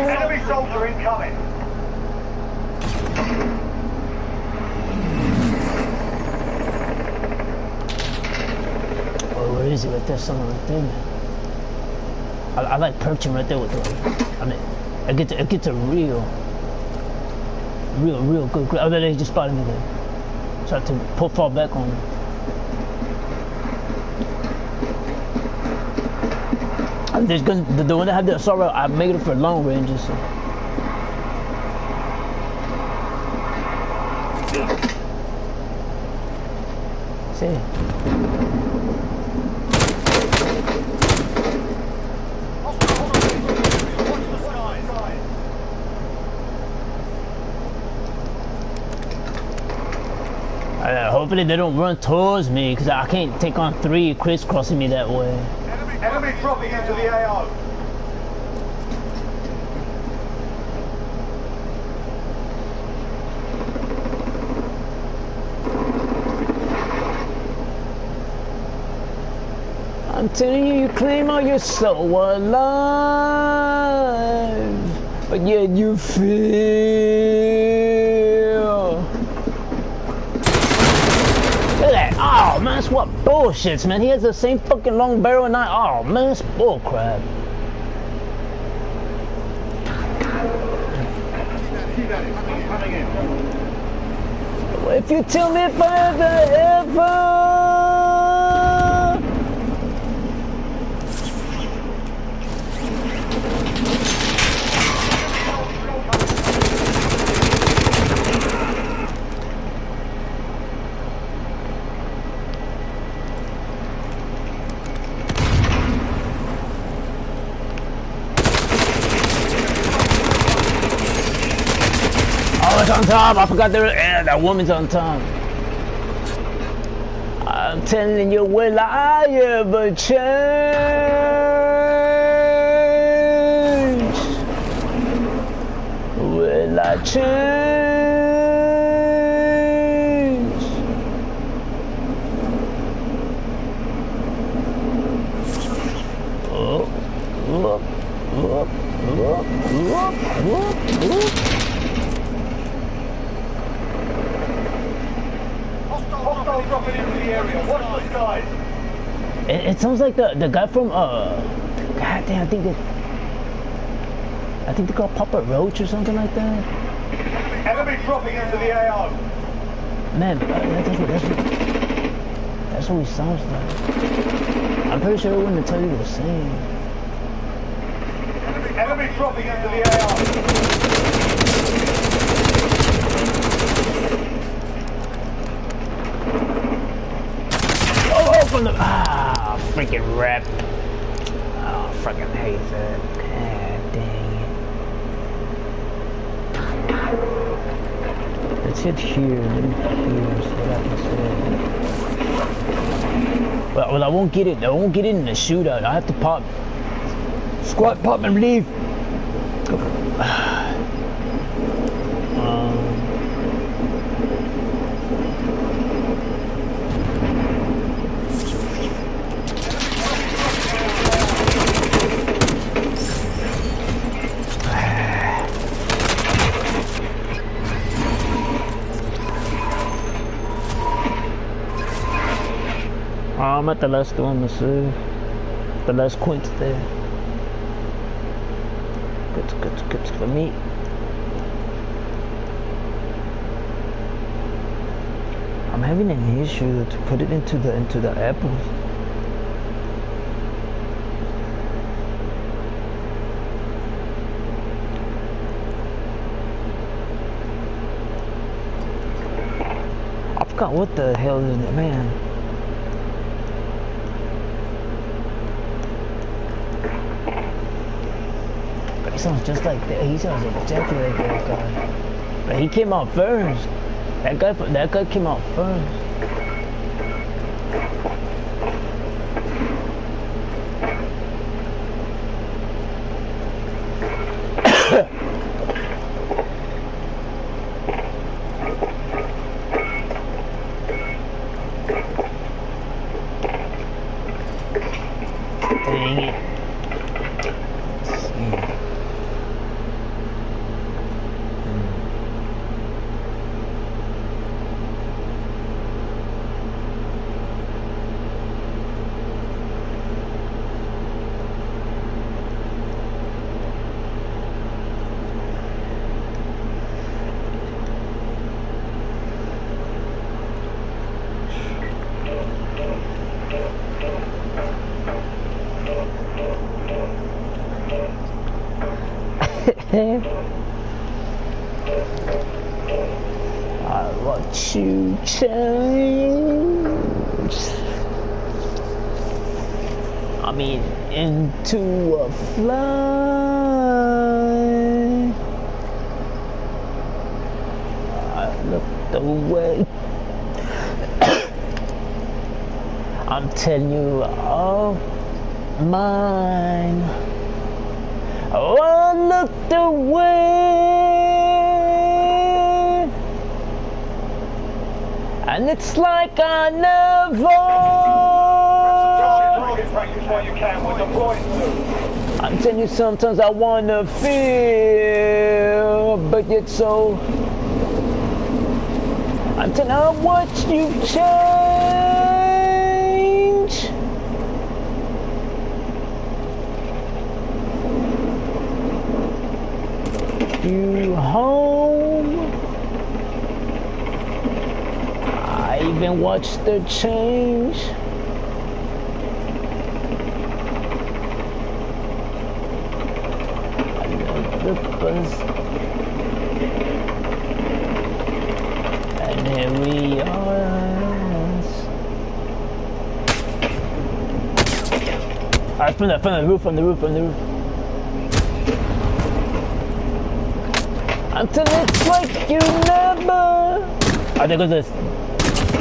Enemy soldier incoming. Oh, where is it? Right there, someone right there, man. I like perching right there with them. I mean, I get to real good grip. Oh, they just spotted me there. Try to fall back on them. And there's gonna the one that had the assault rifle, I made it for long ranges. So. See. Hopefully they don't run towards me, because I can't take on 3 crisscrossing me that way. Enemy dropping into the AO. I'm telling you, you claim all you're so alive, but yet you feel. Look at that! Oh man, that's what bullshits, man. He has the same fucking long barrel and I. Oh man, that's bullcrap. Coming in. If you tell me if I ever. On top, I forgot there. Yeah, that woman's on top. I'm telling you, will I ever change? Will I change? Oh, whoop, whoop, whoop, whoop, whoop, whoop. Hostiles dropping into the area. Watch the skies. It sounds like the guy from God damn, I think they call Papa Roach or something like that. Enemy dropping into the AO. Man, that's what he sounds like. I'm pretty sure it wouldn't tell you the same. Enemy dropping into the AO. From the freaking rep. Oh, freaking hate that. God dang it. Let's hit here. Let me here so that I can say. Well, I won't get it. I won't get it in the shootout. I have to pop. Squat, pop, and leave. I'm at the last one, monsieur. The last point there. Good for me. I'm having an issue to put it into the apples. I forgot what the hell is it, man. He sounds just like that. He sounds exactly like that guy. But he came out first. That guy came out first. Dang it. Let's see. I want you change. I mean, into a fly. I looked away. I'm telling you, oh, mine. Oh, I looked away, and it's like I never. I'm telling you, sometimes I wanna feel, but yet so. I'm telling you, I watch you change. You home. I even watched the change. I know the buzz. And here we are. Alright, from the roof. Until it's like you never. I think it was this.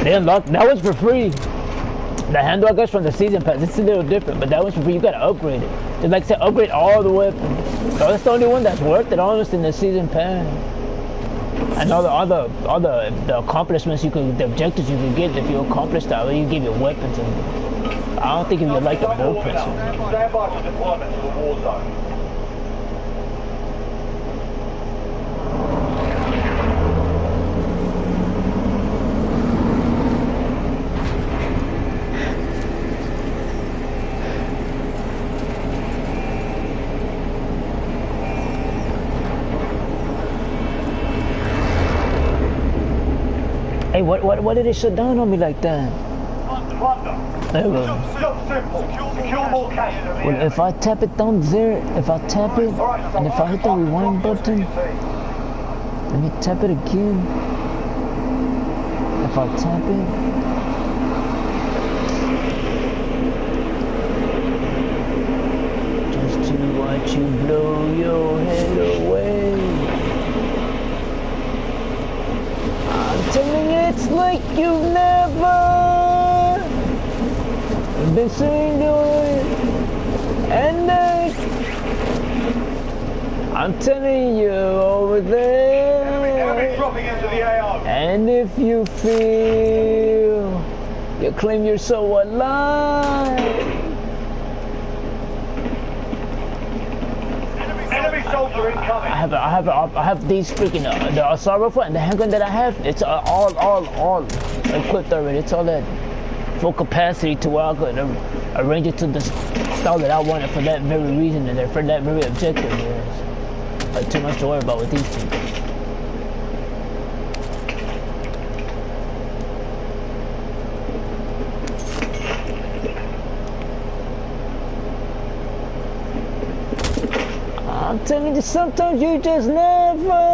They unlocked. That was for free. The handle I guess from the season pass. It's a little different, but that was for free. You gotta upgrade it. It's like to upgrade all the weapons. So that's the only one that's worth it, honest, in the season pass. And all the accomplishments you could, the objectives you could get if you accomplish that, you give your weapons. And I don't think if you like the blueprints. Stand by for deployment to the war zone. Hey, what did they shut down on me like that? There we go. Well, if I tap it down there, if I tap it, and if I hit the rewind button, let me tap it again. If I tap it, just to watch you blow your head away. I'm telling you, it's like you've never been saying it. And I'm telling you over there. Enemy dropping into the AO. And if you feel you claim you're so alive, Enemy soldier incoming. I have these freaking the assault rifle and the handgun that I have. It's all equipped already. It's all at full capacity to where I could arrange it to the style that I wanted for that very reason and for that very objective. Yes. Like too much to worry about with these things. I'm telling you, sometimes you just never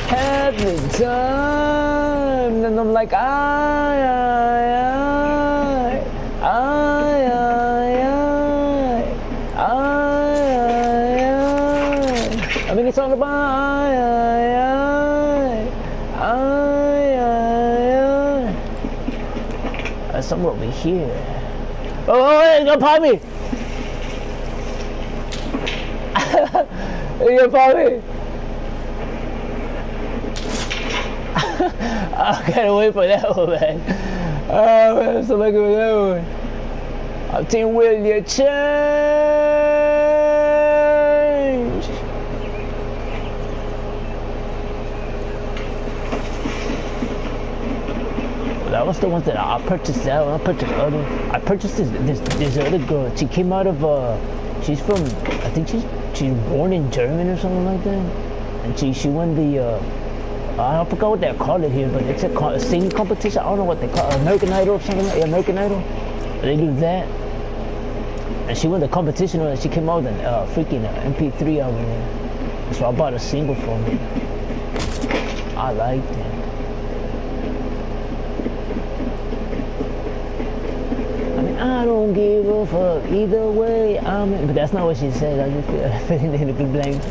have the time. And I'm like, I mean, it's all about somewhere over here. Oh, hey, don't pop me! You pop me! I gotta wait for that one, man. Oh, man, I'm so lucky with that one. I'm team will you change? Well, that was the ones that I purchased. That one. I purchased this other girl. She came out of she's from, I think she's born in Germany or something like that. And she won the I forgot what they call it here, but it's a singing competition. I don't know what they call it, American Idol or something like that. American Idol. They do that. And she won the competition and she came out with a freaking MP3 album. So I bought a single from her. I liked it. I mean, I don't give a fuck either way. But that's not what she said. I just feeling in the blank.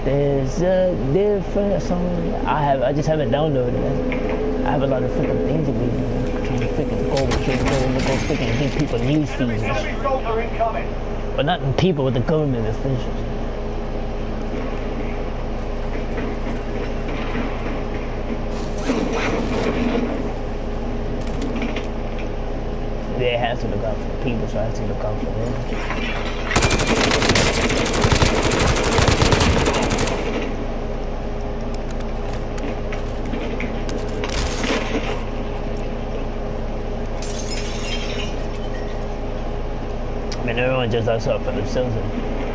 There's a different song. I just haven't downloaded it. I have a lot of freaking things to be doing. Trying to freaking go freaking give people news feeds. Enemy soldier incoming. But not people with the government officials. They have to look out for the people, so I have to look out for them. I mean, everyone just looks out for themselves.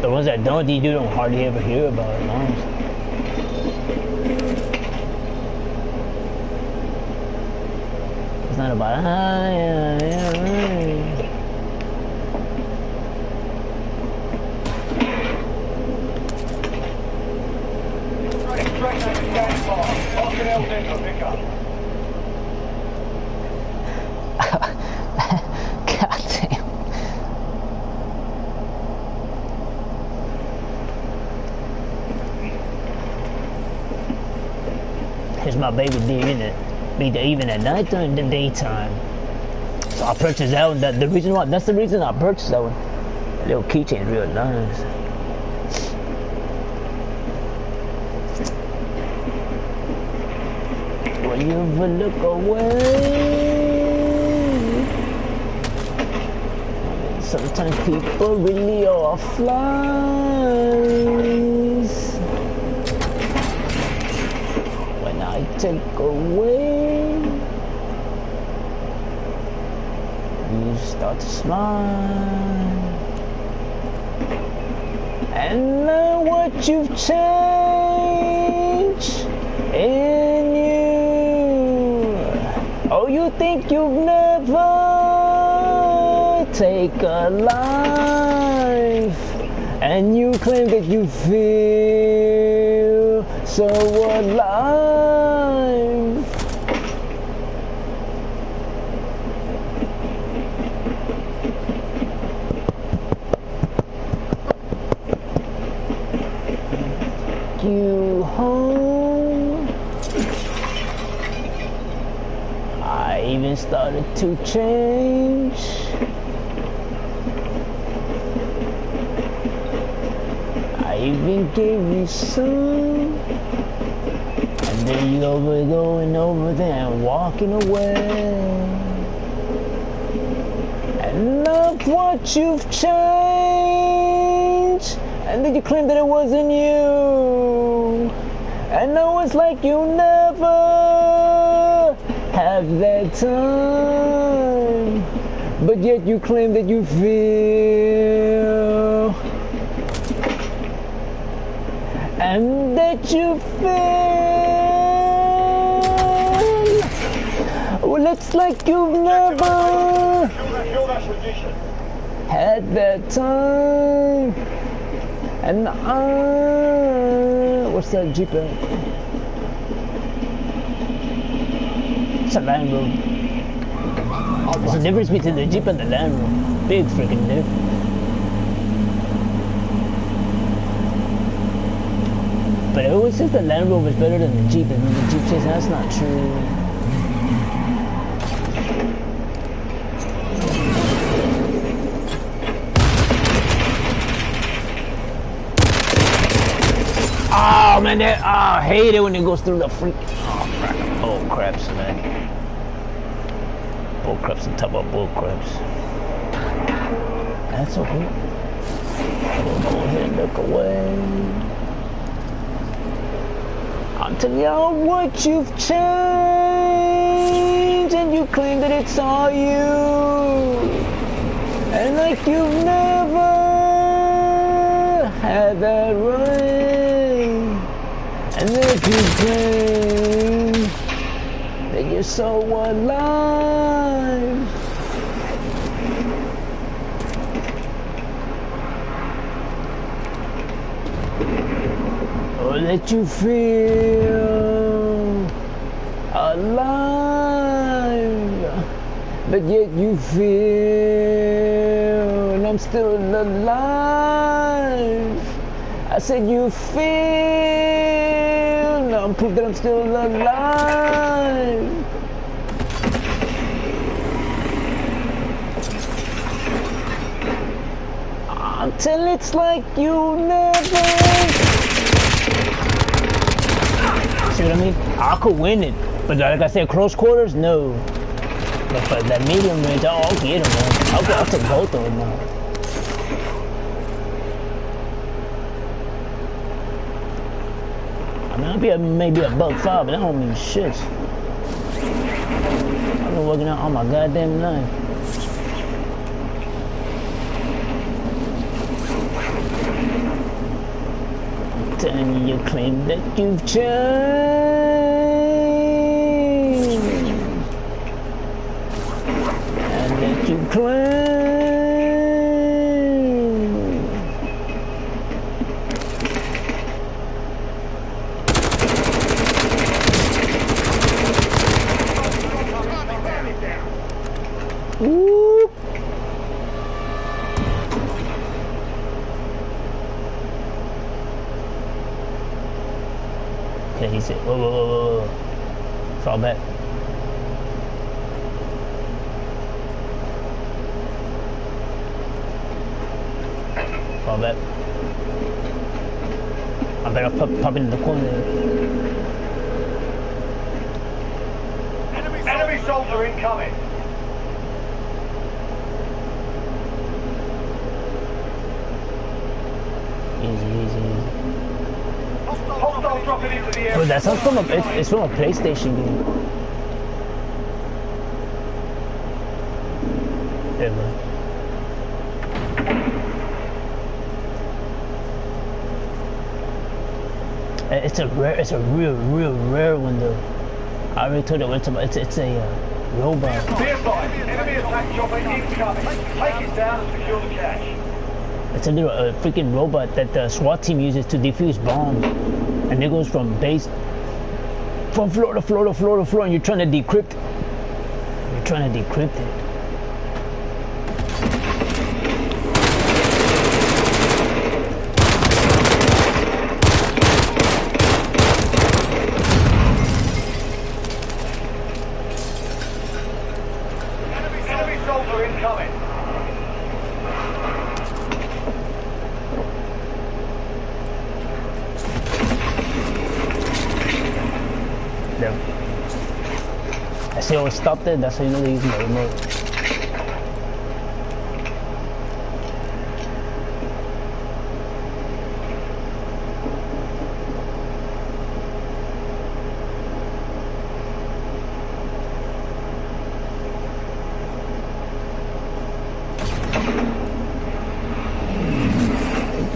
The ones that don't, you don't hardly ever hear about it, honestly. It's not about, yeah. Extract that stand bar. Fucking hell, pick up. God damn. Here's my baby doing it. Even at night or in the daytime. So I purchased that one. That's the reason I purchased that one. That little keychain is real nice. When you ever look away, sometimes people really are flies. When I take away, you start to smile. And now what you've changed in you. Oh, you think you've never take a life, and you claim that you feel so alive. You home, I even started to change. I even gave you some, and then you going over there and walking away. And look what you've changed. And then you claim that it wasn't you. And now it's like you never have that time. But yet you claim that you feel. And that you feel. Well, it's like you've never had that time. And what's that Jeep? It's a Land Rover. There's a difference between the Jeep and the Land Rover. Big freaking difference. But everyone says the Land Rover is better than the Jeep, and the Jeep says that's not true. Oh man, I hate it when it goes through the freak. Oh crap, bull craps, man. Bull craps on top of bull craps. That's okay. We'll go ahead and look away. I'm telling y'all what you've changed, and you claim that it's all you. And like you've never had that right. And if you claim that you're so alive, or that you feel alive, but yet you feel, and I'm still alive. I I said you failed. Now I'm proof that I'm still alive. Until it's like you never. See what I mean? I could win it, but like I said, close quarters, no. But for that medium range, I'll get him, man. I'll take both of them, man. I mean, I'll be maybe $1.5, but that don't mean shit. I've been working out all my goddamn life. Then you claim that you've changed, and that you claim. Whoop. Okay, he said, whoa, whoa, whoa, whoa, whoa. Fall back. Fall back. I better pop in the corner. Enemy soldier incoming. Easy, easy, easy. Hostile dropping into the area. Bro, that sounds from it's from a PlayStation game. Yeah, man. It's a real rare one though. I already told you what it's about. It's a robot. Be advised, enemy attack chopper incoming. Take it down and secure the cache. It's a little freaking robot that the SWAT team uses to defuse bombs, and it goes from base, from floor to floor to floor to floor, and you're trying to decrypt. You're trying to decrypt it. Enemy soldier incoming. There. I see always stop there, that's how you know they're using the remote.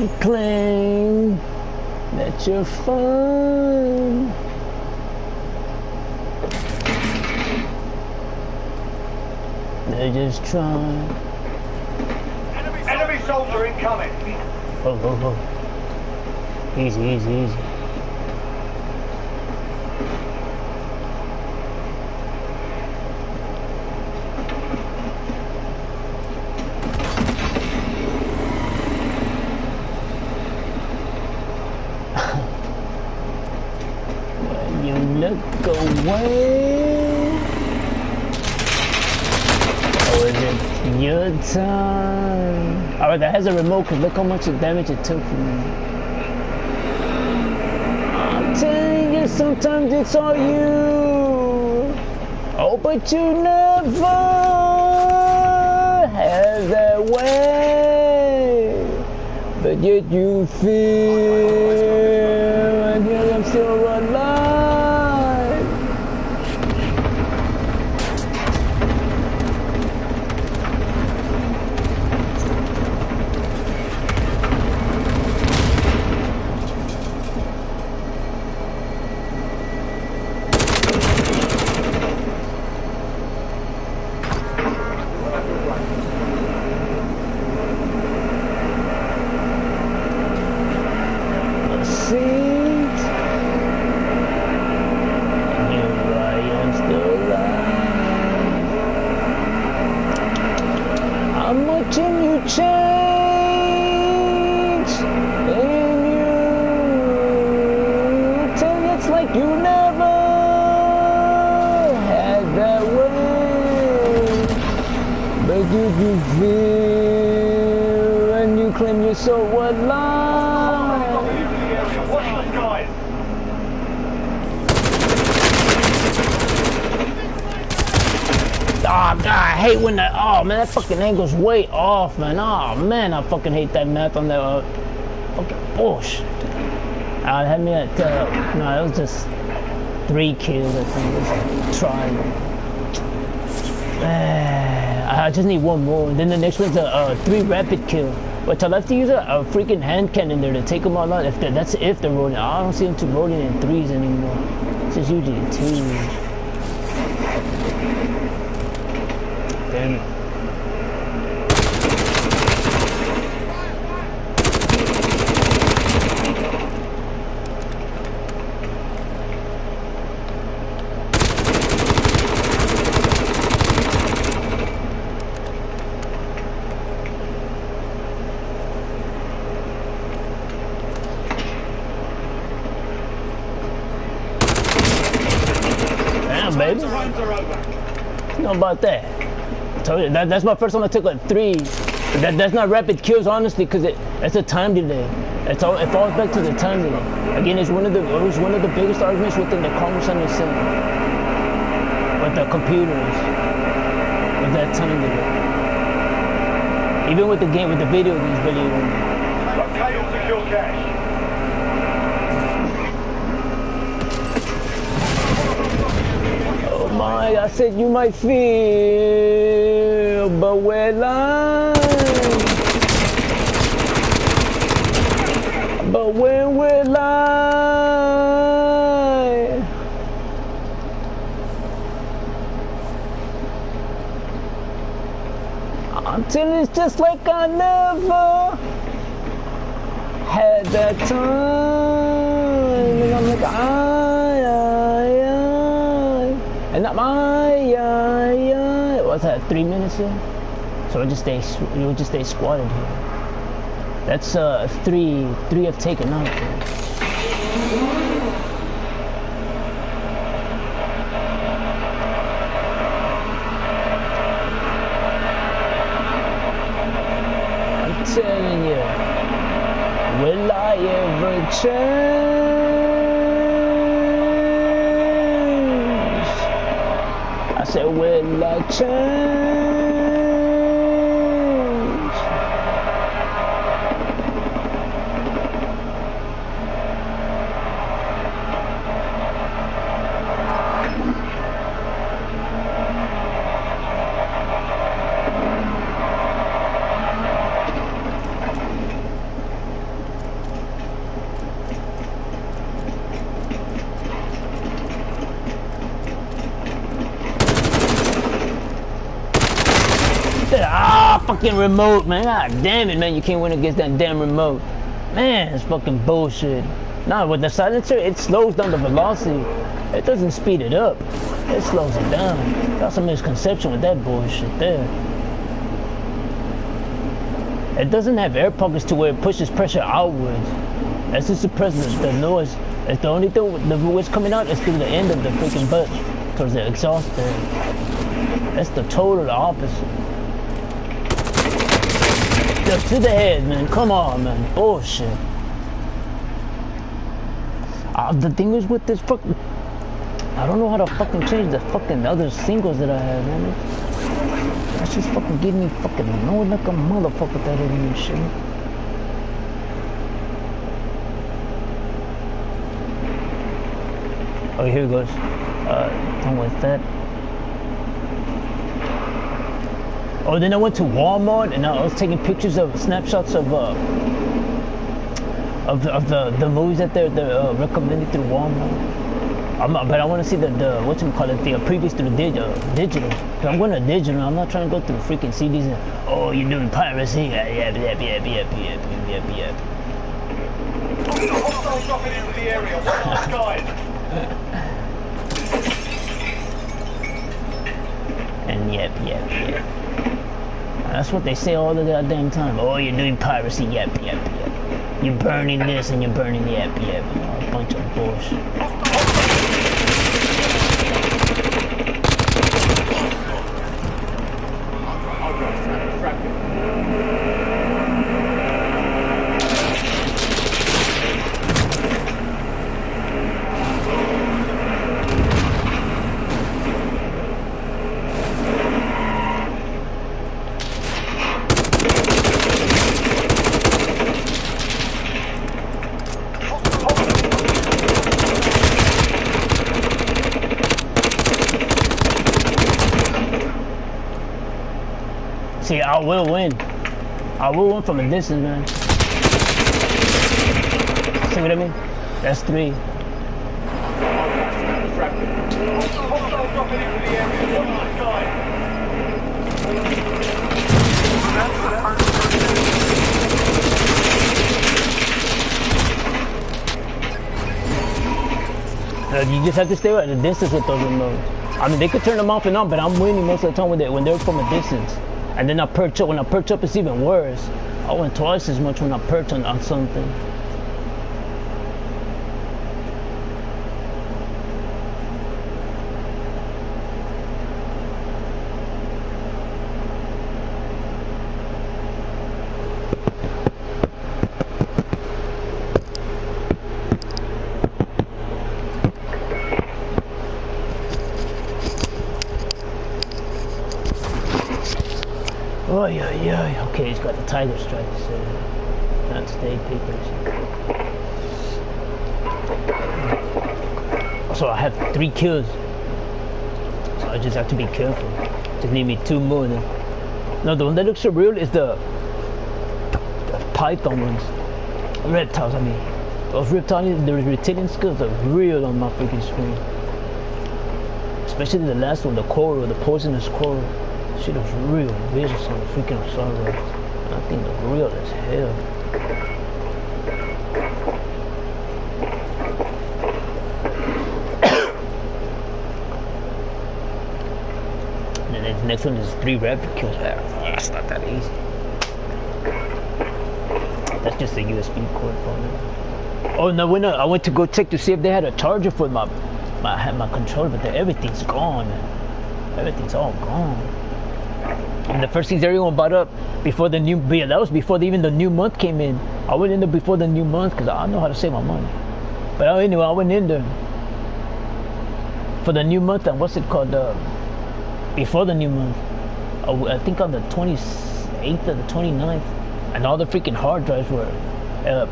You claim that you're fine. They're just trying. Enemy soldier incoming. Oh, oh, oh. Easy, easy, easy. When you look away. Oh, is it your time? Alright, that has a remote, because look how much damage it took from me. I'm telling you, sometimes it's all you. Oh, but you never have that way. But yet you feel, and yet I'm still alive. How much can you change in you? did you feel when you claim your soul was alive? Watch the skies. Oh god, I hate when that. Oh man, that fucking angle's way off, man. Oh man, I fucking hate that math on that. Fucking bullshit. I had me at. No, it was just 3 kills. I think. Just trying. I just need 1 more. And then the next one's a 3 rapid kill. But I'll have to use a freaking hand cannon there to take them all out. That's if they're rolling. I don't see them too rolling in 3s anymore. It's just usually 2s. Damn it. Damn, baby. You know about that? I told you, that's my first one. I took like 3. That's not rapid kills, honestly, because it's a time delay. It falls back to the time delay. Again, it was one of the biggest arguments within the Congress and the Senate with the computers, with that time delay. Even with the game, with the video games, video. Okay, all secure cash. Oh my! I said you might feel, but we're lying. But when we're lying, until it's just like I never had that time, and I'm like, and I'm what's that? 3 minutes in, so we'll just stay squatted here. That's 3 have taken out. I'm telling you, will I ever change? I said, will I change? Fucking remote, man. God damn it, man. You can't win against that damn remote. Man, it's fucking bullshit. Nah, with the silencer, it slows down the velocity. It doesn't speed it up. It slows it down. Got some misconception with that bullshit there. It doesn't have air pockets to where it pushes pressure outwards. That's just suppresses the noise. It's the only thing the voice coming out is through the end of the freaking butt, towards the exhaust there. That's the total opposite. Just to the head, man. Come on, man. Bullshit. The thing is with this fucking... I don't know how to fucking change the fucking other singles that I have, man. That's just fucking getting me fucking annoyed like a motherfucker with that enemy shit. Oh, here it goes. Done with that. Oh, then I went to Walmart and I was taking pictures of snapshots of the movies that they're recommended through Walmart. But I want to see the whatchamacallit, the previous to the digital. Cause I'm going to digital. I'm not trying to go through the freaking CDs and, oh, you're doing piracy. Yeah. Hostiles dropping into the area. Watch the skies. And yep. That's what they say all the goddamn time. Oh, you're doing piracy. Yep. You're burning this and you're burning yep. A bunch of bullshit. See, I will win. I will win from a distance, man. See what I mean? That's 3. Hostile dropping into the area. Watch the sky. You just have to stay at a distance with those remotes. I mean, they could turn them off and on, but I'm winning most of the time with it when they're from a distance. And then I perch up. When I perch up, it's even worse. I win twice as much when I perch on something. Oh yeah. Okay, he's got the tiger strike, so not stay papers. So I have 3 kills. So I just have to be careful. Just need me 2 more then. No, the one that looks so real is the python ones. Reptiles, I mean. Those reptilians, the reptilian skills are real on my freaking screen. Especially the last one, the coral, the poisonous coral. Shit was real vicious on the freaking Assault. I think it's real as hell. And then the next one is 3 rapid kills. That's not that easy. That's just a USB cord for me. Oh no, when I went to go check to see if they had a charger for my controller, but everything's gone, man. Everything's all gone. And the first things everyone bought up before the new, yeah, that was before even the new month came in. I went in there before the new month because I know how to save my money. But anyway, I went in there for the new month, and what's it called? Before the new month, I think on the 28th or the 29th, and all the freaking hard drives were,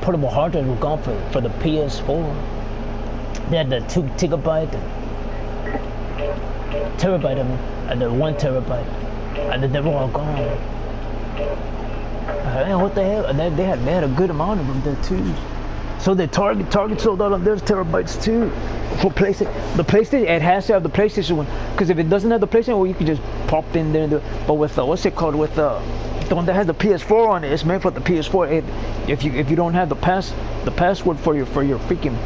portable hard drives were gone for the PS4. They had the 2 gigabyte, terabyte, I mean, and the 1 terabyte. And then they were all gone. What the hell? And they had a good amount of them there too. So the Target sold out on their terabytes too. For PlayStation, the PlayStation, it has to have the PlayStation one. Because if it doesn't have the PlayStation, well, you can just pop in there and do it. But with what's it called? With the one that has the PS4 on it, it's meant for the PS4. If you don't have the password for your freaking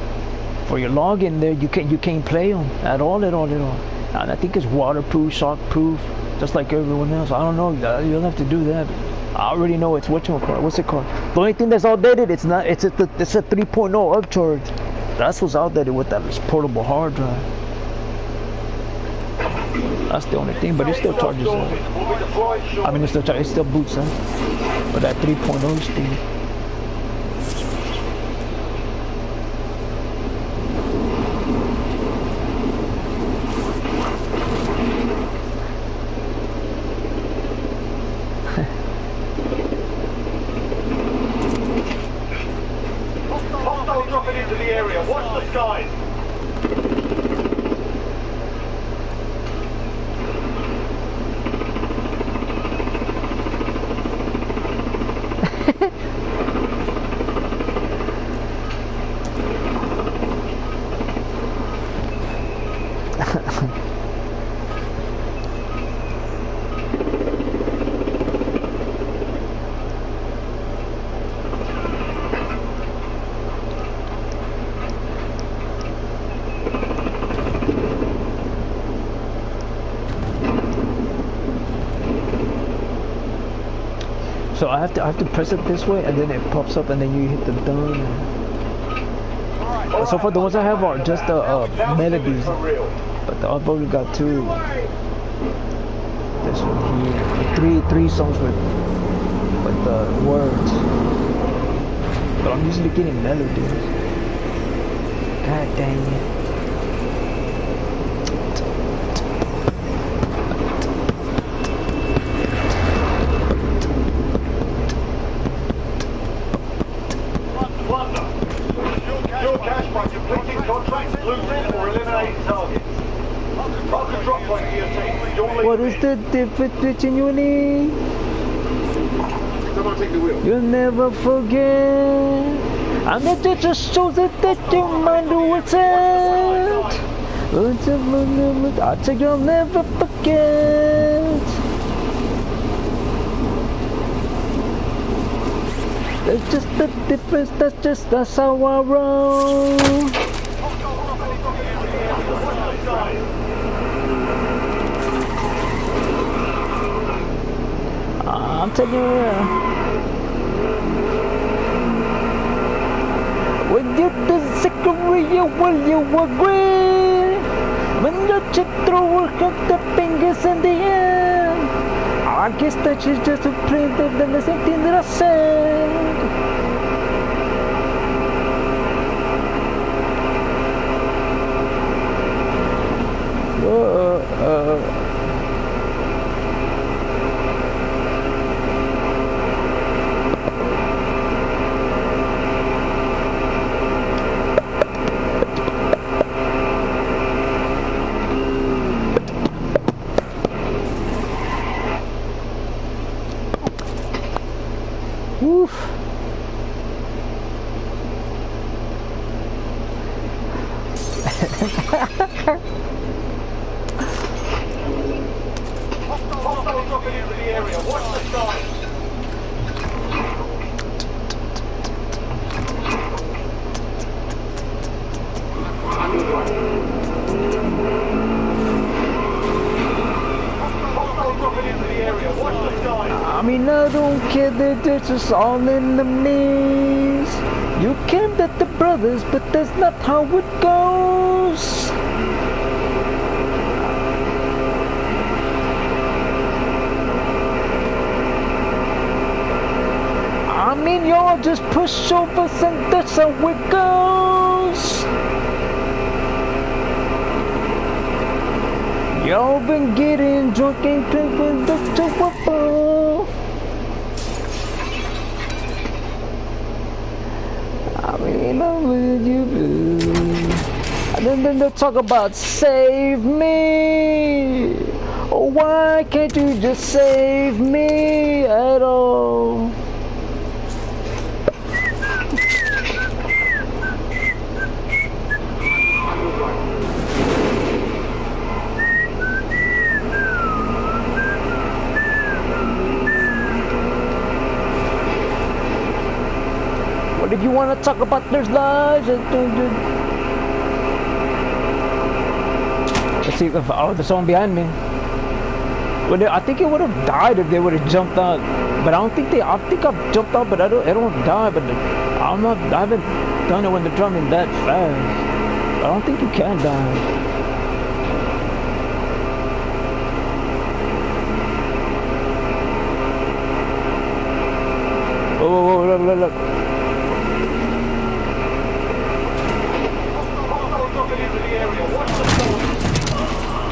login there, you can't play them at all. And I think it's waterproof, shockproof, just like everyone else. I don't know. You'll have to do that. I already know it's what's it called? The only thing that's outdated, it's a 3.0 upcharge. That's what's outdated with that portable hard drive. That's the only thing, but it still charges up. I mean, it still boots up. But that 3.0 speed. Dropping into the area. Watch the skies. So I have to press it this way, and then it pops up, and then you hit the done. So far, the ones I have are just the melodies, but I've only got 2. This one here, three songs with the words, but I'm usually getting melodies. God dang it. What is the difference between you and me? Someone take the wheel. You'll never forget. And that just shows that your mind was out. I think you'll never forget. That's just the difference, that's how I roll. I'm telling you, when you disagree, will you agree? When you check through, cut the fingers in the air. I guess that she's just a plain than the same thing that I said. Oof. Hostiles dropping into the area. Watch the signs. Hostiles dropping into the area. Watch the signs. I mean, I don't care that this is all enemies. You came at the brothers, but that's not how it goes. I mean, y'all just push over and that's how it goes. Y'all been getting drunk and drinking the trouble. I mean, I will you do. And then they'll talk about save me. Oh, why can't you just save me at all? But if you want to talk about their lives, let's see if there's someone behind me. Well, I think it would have died if they would have jumped out. But I don't think they. I think I've jumped out, but I don't die. But I'm not. I haven't done it when they're drumming that fast. I don't think you can die. Whoa, look.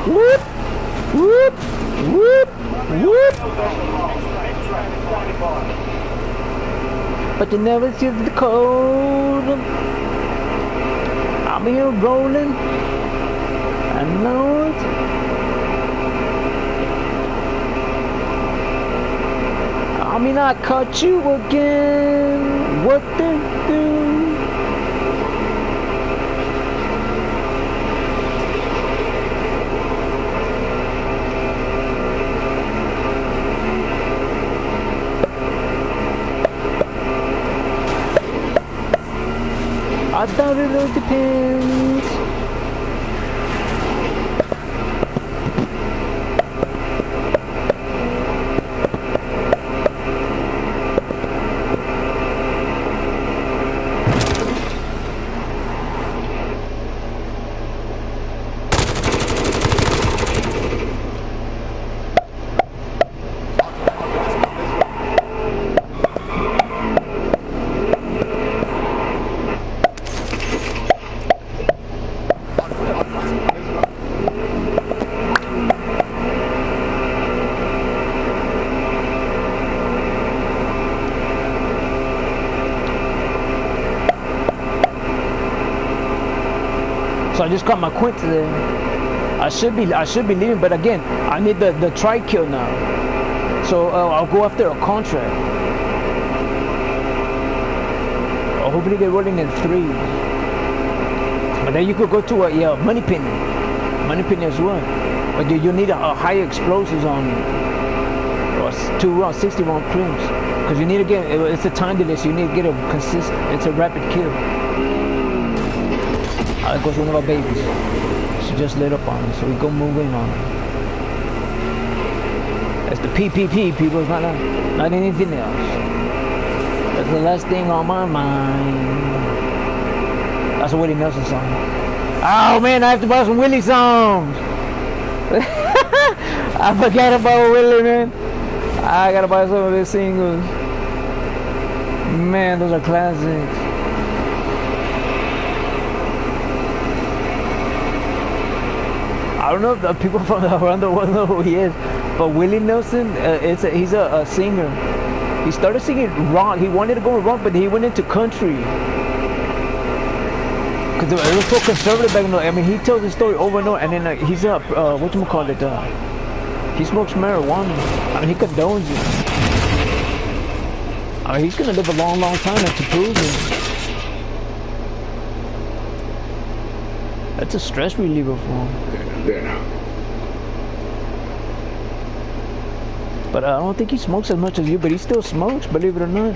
Whoop, whoop, whoop, whoop. But you never see the code. I'm here rolling. I know it. I mean, I caught you again. What to do? I thought it all depends. So I just got my quint today. I should be leaving, but again, I need the tri kill now. So I'll go after a contract. I'll hopefully get rolling in 3. But then you could go to a money pin as well. But you need a higher explosives on around 60 round clips. Because you need to get, it's a time delay, so you need to get a consistent, it's a rapid kill. There goes one of our babies. She just lit up on us, so we go move in on her. That's the PPP, people, it's not anything else. That's the last thing on my mind. That's a Willie Nelson song. Oh man, I have to buy some Willie songs. I forgot about Willie, man. I gotta buy some of his singles. Man, those are classics. I don't know if the people from around the world know who he is, but Willie Nelson, he's a singer. He started singing rock. He wanted to go with rock, but he went into country. Because it was so conservative back then. I mean, he tells his story over and over, and then he's a, whatchamacallit, he smokes marijuana. I mean, he condones it. I mean, he's gonna live a long, long time to prove it. That's a stress reliever for him. But I don't think he smokes as much as you, but he still smokes, believe it or not.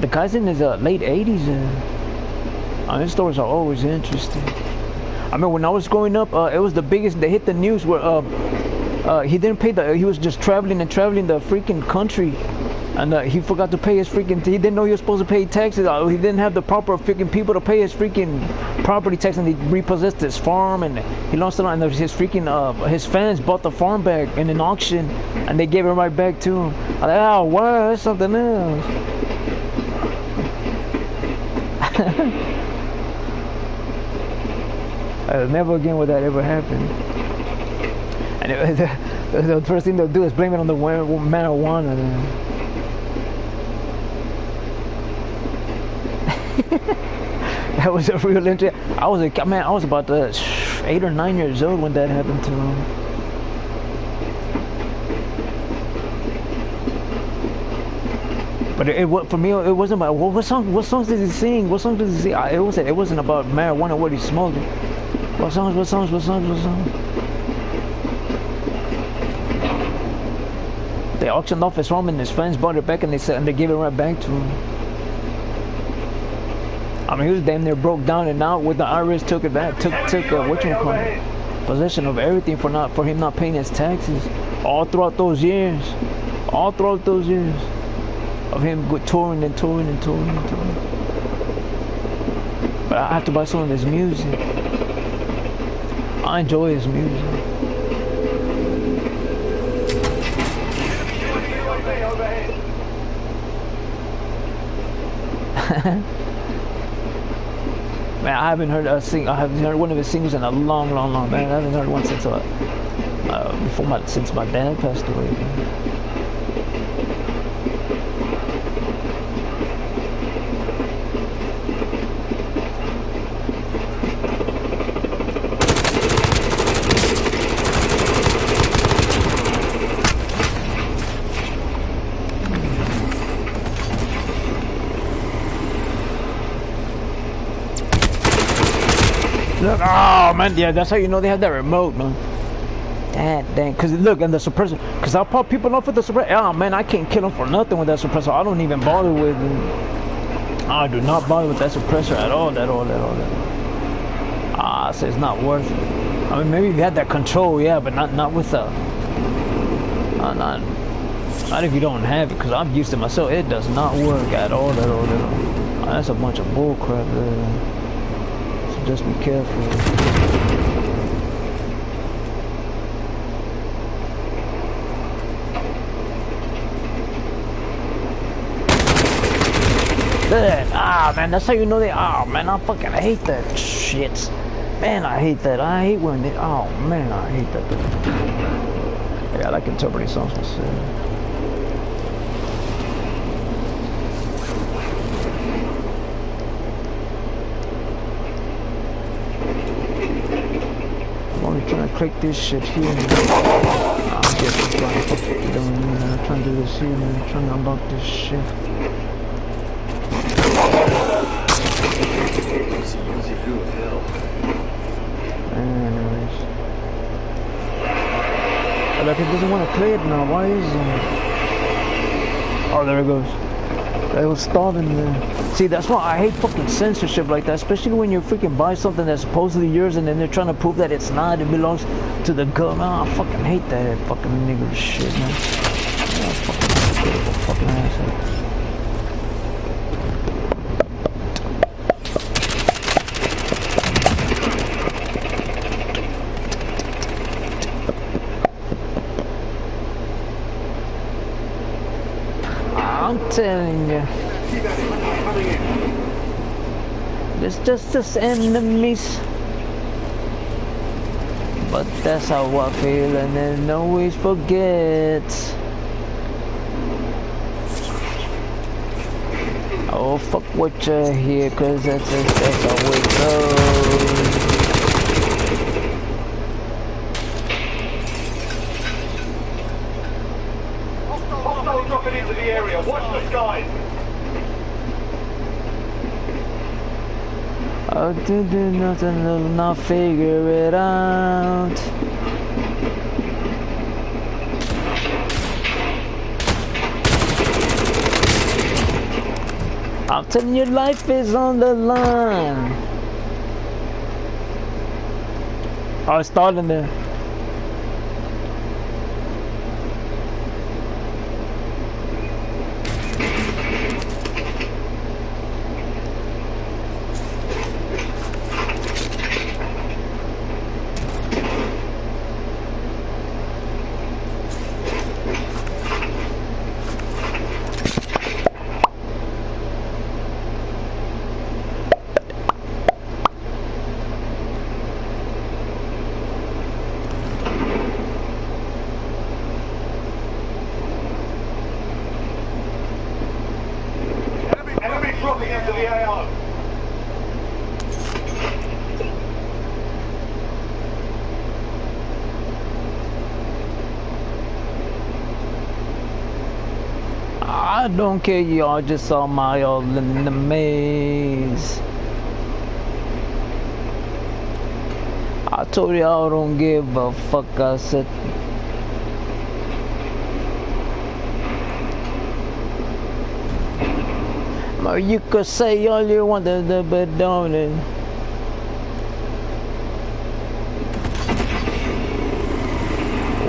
The guy's in his late 80s. His stories are always interesting. I mean, when I was growing up, it was the biggest, they hit the news where he didn't pay he was just traveling the freaking country. And he forgot to pay his freaking, he didn't know he was supposed to pay taxes. He didn't have the proper freaking people to pay his freaking property tax, and he repossessed his farm, and he lost it. And his freaking, his fans bought the farm back in an auction, and they gave it right back to him. I'm like, oh, wow, that's something else. Never again would that ever happen. And the first thing they'll do is blame it on the marijuana. That was a real interesting. I was about 8 or 9 years old when that happened to him. But for me, it wasn't about what songs did he sing? What songs did he sing? It wasn't about marijuana, what he smoked. What songs? They auctioned off his home, and his friends bought it back, and they gave it right back to him. I mean, he was damn near broke down, and now with the IRS took it back, took possession of everything for him not paying his taxes all throughout those years of him touring. But I have to buy some of his music. I enjoy his music. Man, I haven't heard one of his singles in a long, man. I haven't heard one since since my dad passed away. Look, oh man, yeah, that's how you know they have that remote, man. Dang, cause look, and the suppressor, cause I'll pop people off with the suppressor. Oh man, I can't kill them for nothing with that suppressor. I don't even bother with it. I do not bother with that suppressor at all. I say it's not worth it. I mean, maybe if you had that control, yeah, but not with the, not if you don't have it, cause I've used it myself. It does not work at all. That's a bunch of bull crap there. Just be careful. Man, that's how you know they. Oh man, I fucking hate that shit. Man, I hate that. I hate when they. Oh man, I hate that. Yeah, I like interpreting songs myself. Trying to click this shit here. I'm just trying to trying to do this here, man. Trying to unlock this shit. Anyways. Like it doesn't want to play it now. Why is it? Oh, there it goes. It was stalling there. See, that's why I hate fucking censorship like that, especially when you freaking buy something that's supposedly yours and then they're trying to prove that it's not, it belongs to the government. I fucking hate that fucking nigger shit, man. Yeah, fucking asshole. I'm telling you. It's just us enemies. But that's how I feel and then always forget. Oh fuck what you hear, cause that's how it goes. Hostile dropping into the area. Watch the skies. I did nothing to not figure it out. I'm telling you, life is on the line. Oh, it's starting there. Enemy dropping into the AO. I don't care, y'all just saw my old enemies. I told y'all I don't give a fuck, I said. Or you could say all you want to do, but don't it?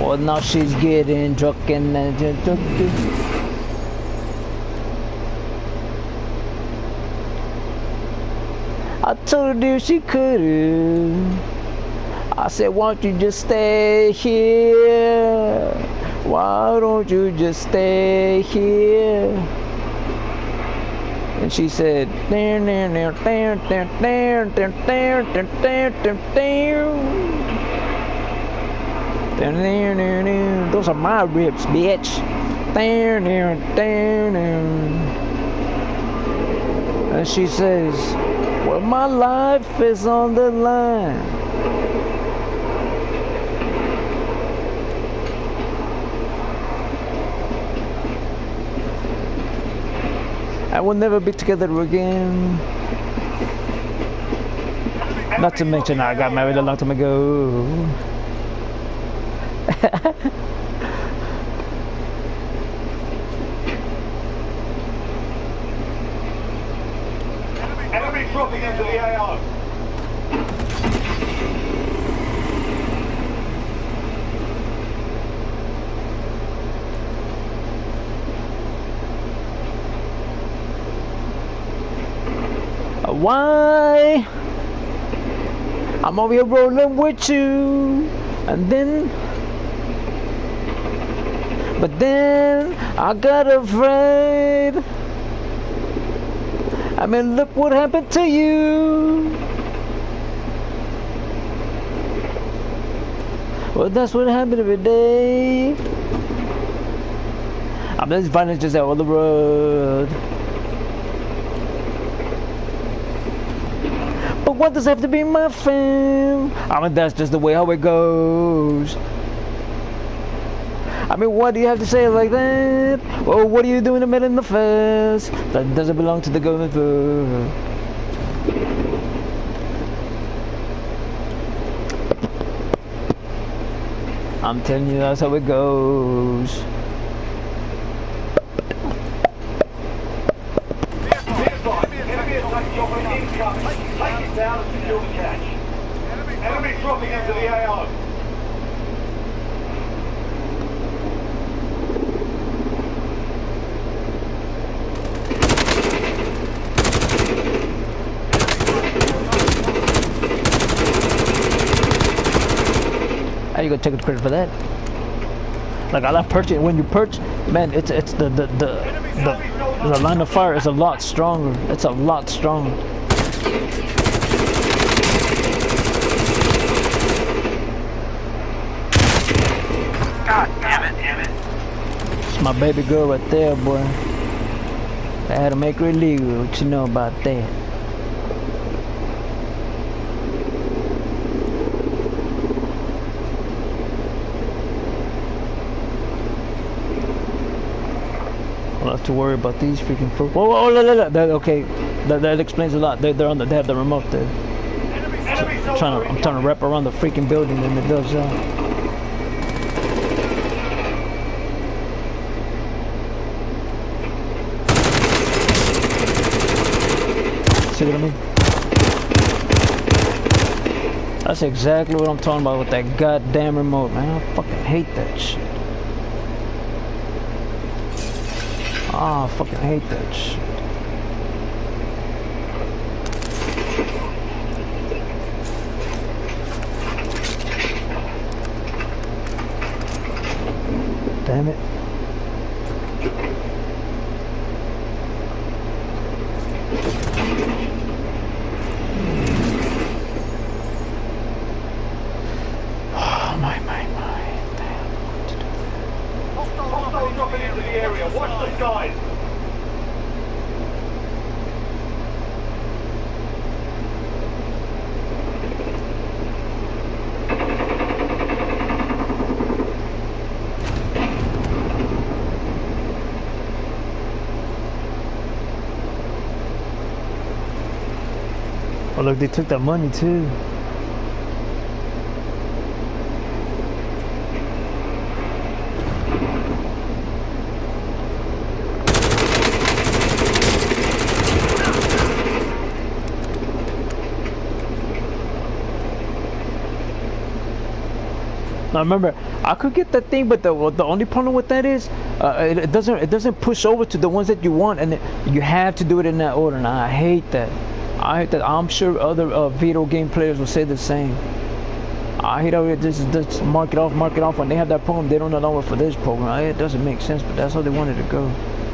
Well, now she's getting drunk and I told her she couldn't. I said, why don't you just stay here? Why don't you just stay here? And she said, those are my ribs, bitch. And she says, well, my life is on the line. I will never be together again. Not to mention I got married a long time ago. Enemy dropping into the AO. Why? I'm over here rolling with you, and then, but then I got afraid. I mean, look what happened to you. Well, that's what happened every day. I'm just finding just out on the road. But what does have to be my fam? I mean, that's just the way how it goes. I mean, what do you have to say like that? Well, what are you doing in the middle of the fence? That doesn't belong to the government. I'm telling you, that's how it goes. Enemy attack chopper incoming. Take it down and secure the catch. Enemy dropping into the AO. How you gonna take the credit for that? Like I like perching. When you perch, man, it's the line of fire is a lot stronger. It's a lot stronger. God damn it. It's my baby girl right there, boy. I had to make her illegal. What you know about that? I don't have to worry about these freaking folks. Whoa, look. Okay, that explains a lot. They have the remote there. I'm trying to wrap around the freaking building, and it does that. See what I mean? That's exactly what I'm talking about with that goddamn remote, man. I fucking hate that shit. Ah, I fucking hate that shit. Damn it. My. Damn, what to do? Hostile dropping into the area. Watch the skies. Oh look, they took that money too. Now remember, I could get that thing, but the only problem with that is it doesn't push over to the ones that you want, and you have to do it in that order. And I hate that. I'm sure other video game players will say the same. I hate how it just mark it off. When they have that program, they don't allow it for this program. It doesn't make sense, but that's how they wanted to go.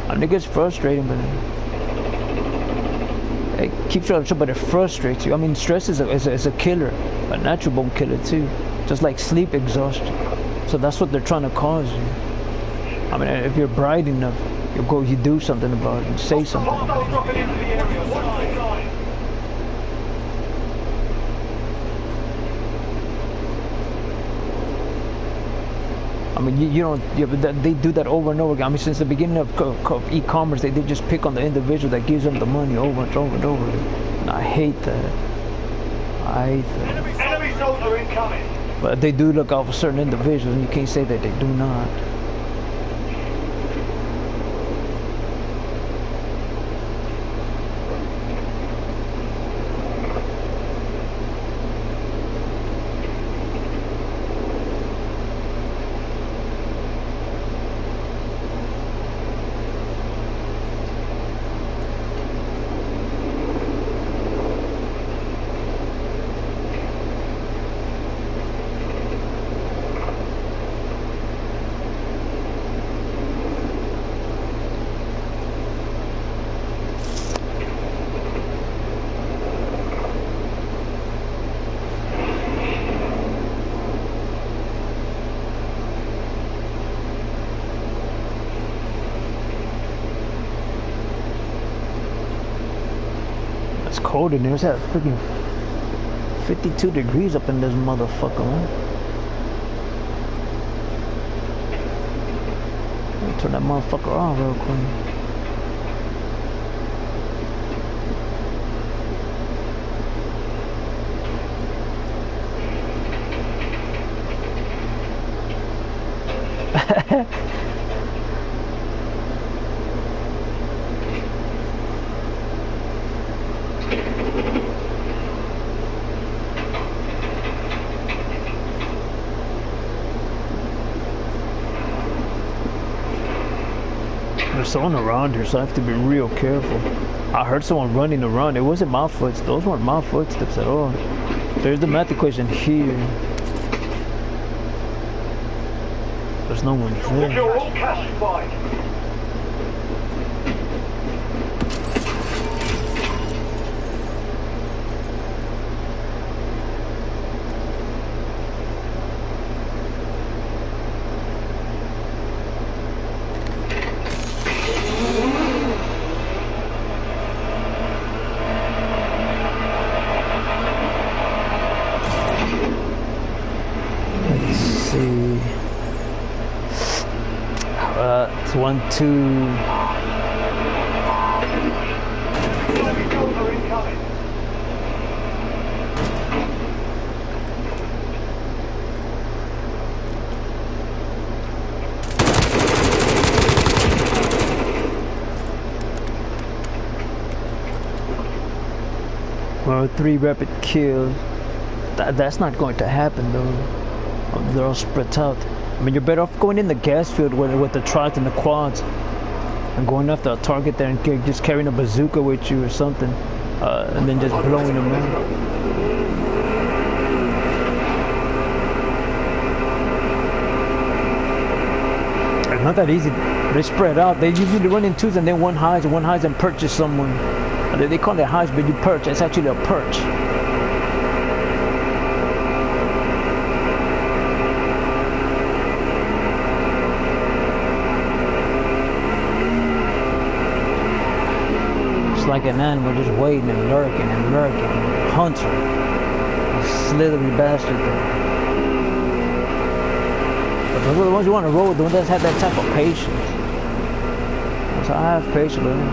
I mean, it gets frustrating, but it keeps you up, but it frustrates you. I mean, stress is a killer, a natural born killer too. Just like sleep exhaustion. So that's what they're trying to cause you. I mean, if you're bright enough, you do something about it, and say something about it. I mean, you don't. They do that over and over again. I mean, since the beginning of e-commerce, they just pick on the individual that gives them the money over and over and over. And I hate that. I hate that. Enemy soldier incoming. But they do look out for certain individuals, and you can't say that they do not. It's cold in there. It's at freaking 52 degrees up in this motherfucker, man. Turn that motherfucker on real quick. There's someone around here, so I have to be real careful. I heard someone running around. It wasn't my footsteps. Those weren't my footsteps at all. There's the math equation here. There's no one there. You're all classified. Let's see. It's 1, 2. Enemy soldier incoming. Well, 3 rapid kills. That's not going to happen though. They're all spread out. I mean, you're better off going in the gas field with the triads and the quads, and going after a target there and just carrying a bazooka with you or something, and then just blowing them out. It's not that easy. They spread out. They usually run in twos and then one hides and perches someone. They call it hides, but you perch. It's actually a perch. Like an animal just waiting and lurking and hunter. A slithery bastard though. But those are the ones you want to roll with, the ones that have that type of patience. So I have patience with them.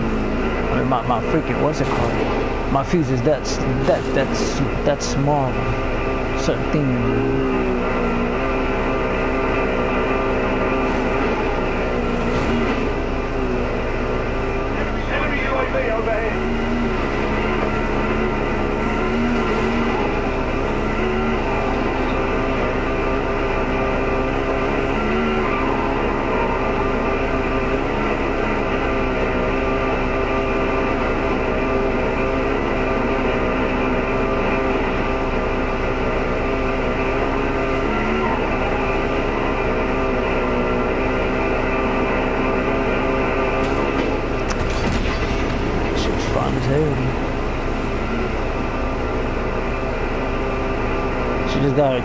I mean my freaking, what's it called? My fuse is that small. Certain thing.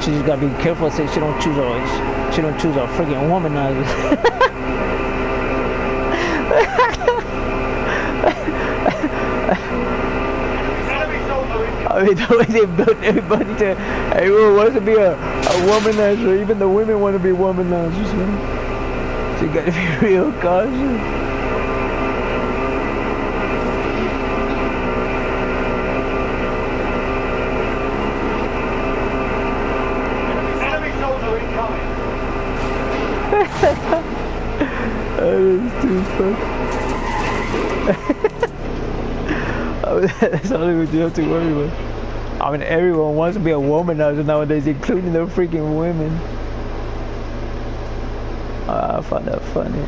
She just gotta be careful so she don't choose a freaking womanizer. I mean, the way they built everybody to, everyone wants to be a womanizer. Even the women want to be womanizers, man. So you gotta be real cautious. That is too funny. That's only what you have to worry about. I mean, everyone wants to be a womanizer nowadays, including the freaking women. I find that funny.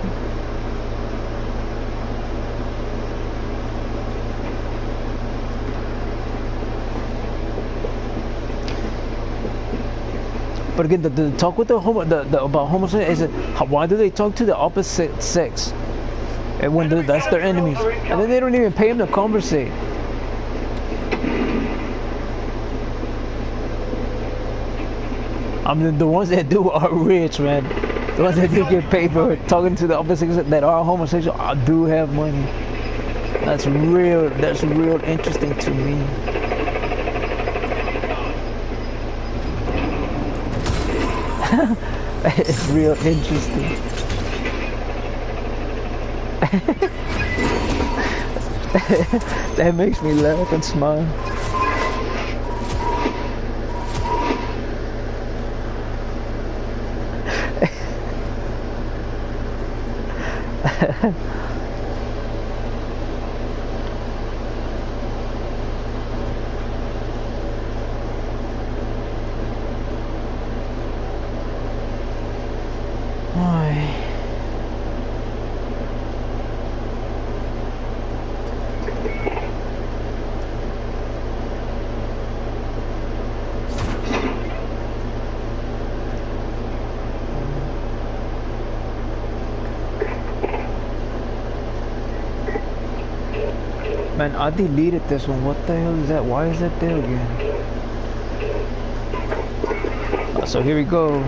But again, the talk with about homosexuality is why do they talk to the opposite sex? And when that's their enemies, and then they don't even pay them to conversate. I mean, the ones that do are rich, man. The ones that do get paid for talking to the opposite sex that are homosexual do have money. That's real. That's real interesting to me. It's real interesting. That makes me laugh and smile. Man, I deleted this one. What the hell is that? Why is that there again? So here we go.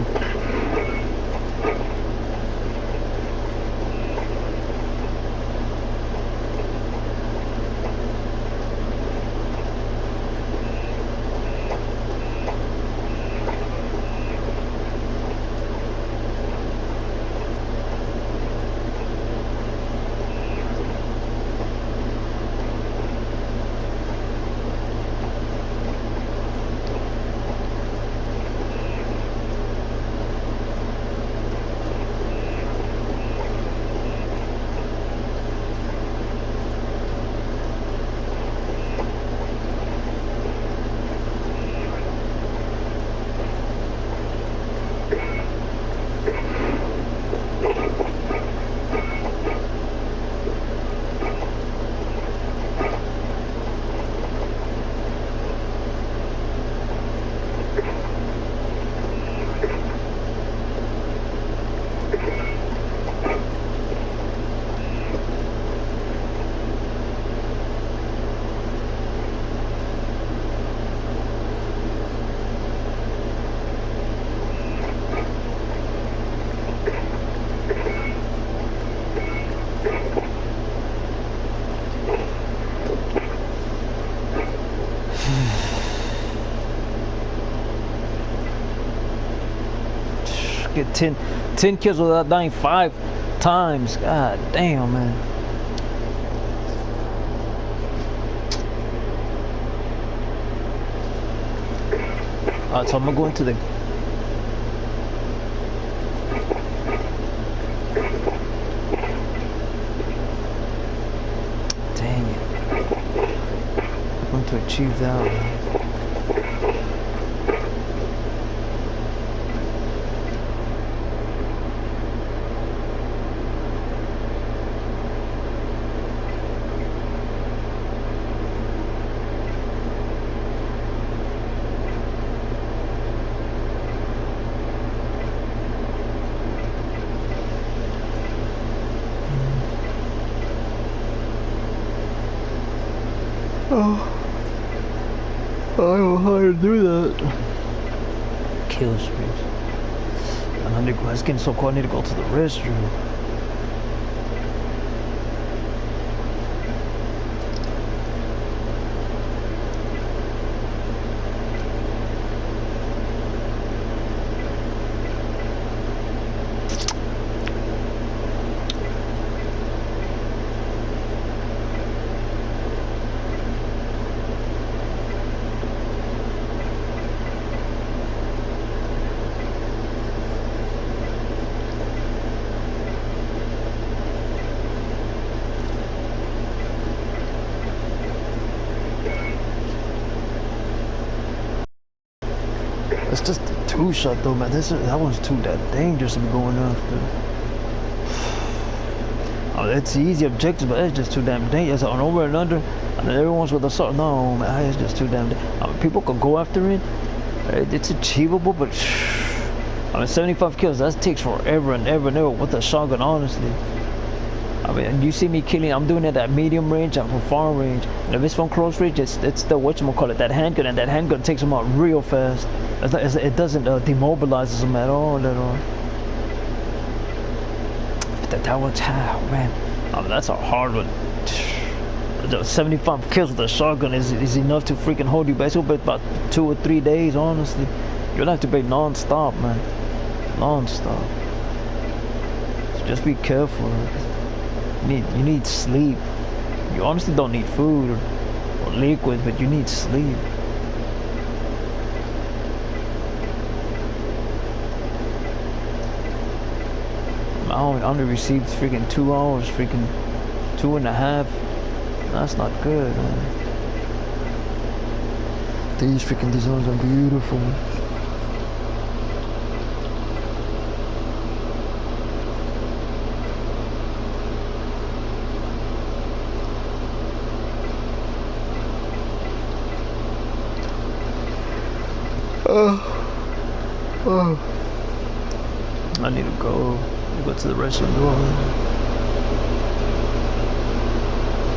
Get 10 kills without dying 5 times. God damn, man. Alright, so I'm gonna go into the... Dang it. I'm going to achieve that one. I don't know how to do that. Kill streaks. And I need to go, it's getting so cold, I need to go to the restroom. It's just a 2-shot though, man. That one's too that dangerous to be going after. Oh, it's the easy objective, but it's just too damn dangerous. On over and under, I mean, everyone's with assault. No, man, it's just too damn. I mean, people could go after it. It's achievable, but I mean, 75 kills. That takes forever and ever and ever with a shotgun, honestly. I mean, you see me killing, I'm doing it at medium range and from far range. And if it's from close range, it's the whatchamacallit, that handgun, and that handgun takes them out real fast. It doesn't demobilizes them at all. But that was, man, I mean, that's a hard one. 75 kills with a shotgun is enough to freaking hold you back. It'll be about 2 or 3 days, honestly. You'll have to be non-stop, man. Non-stop. So just be careful. You need sleep. You honestly don't need food or liquid, but you need sleep. I only received freaking 2 hours, freaking 2.5. That's not good, man. These freaking designs are beautiful. I need to go to the restroom.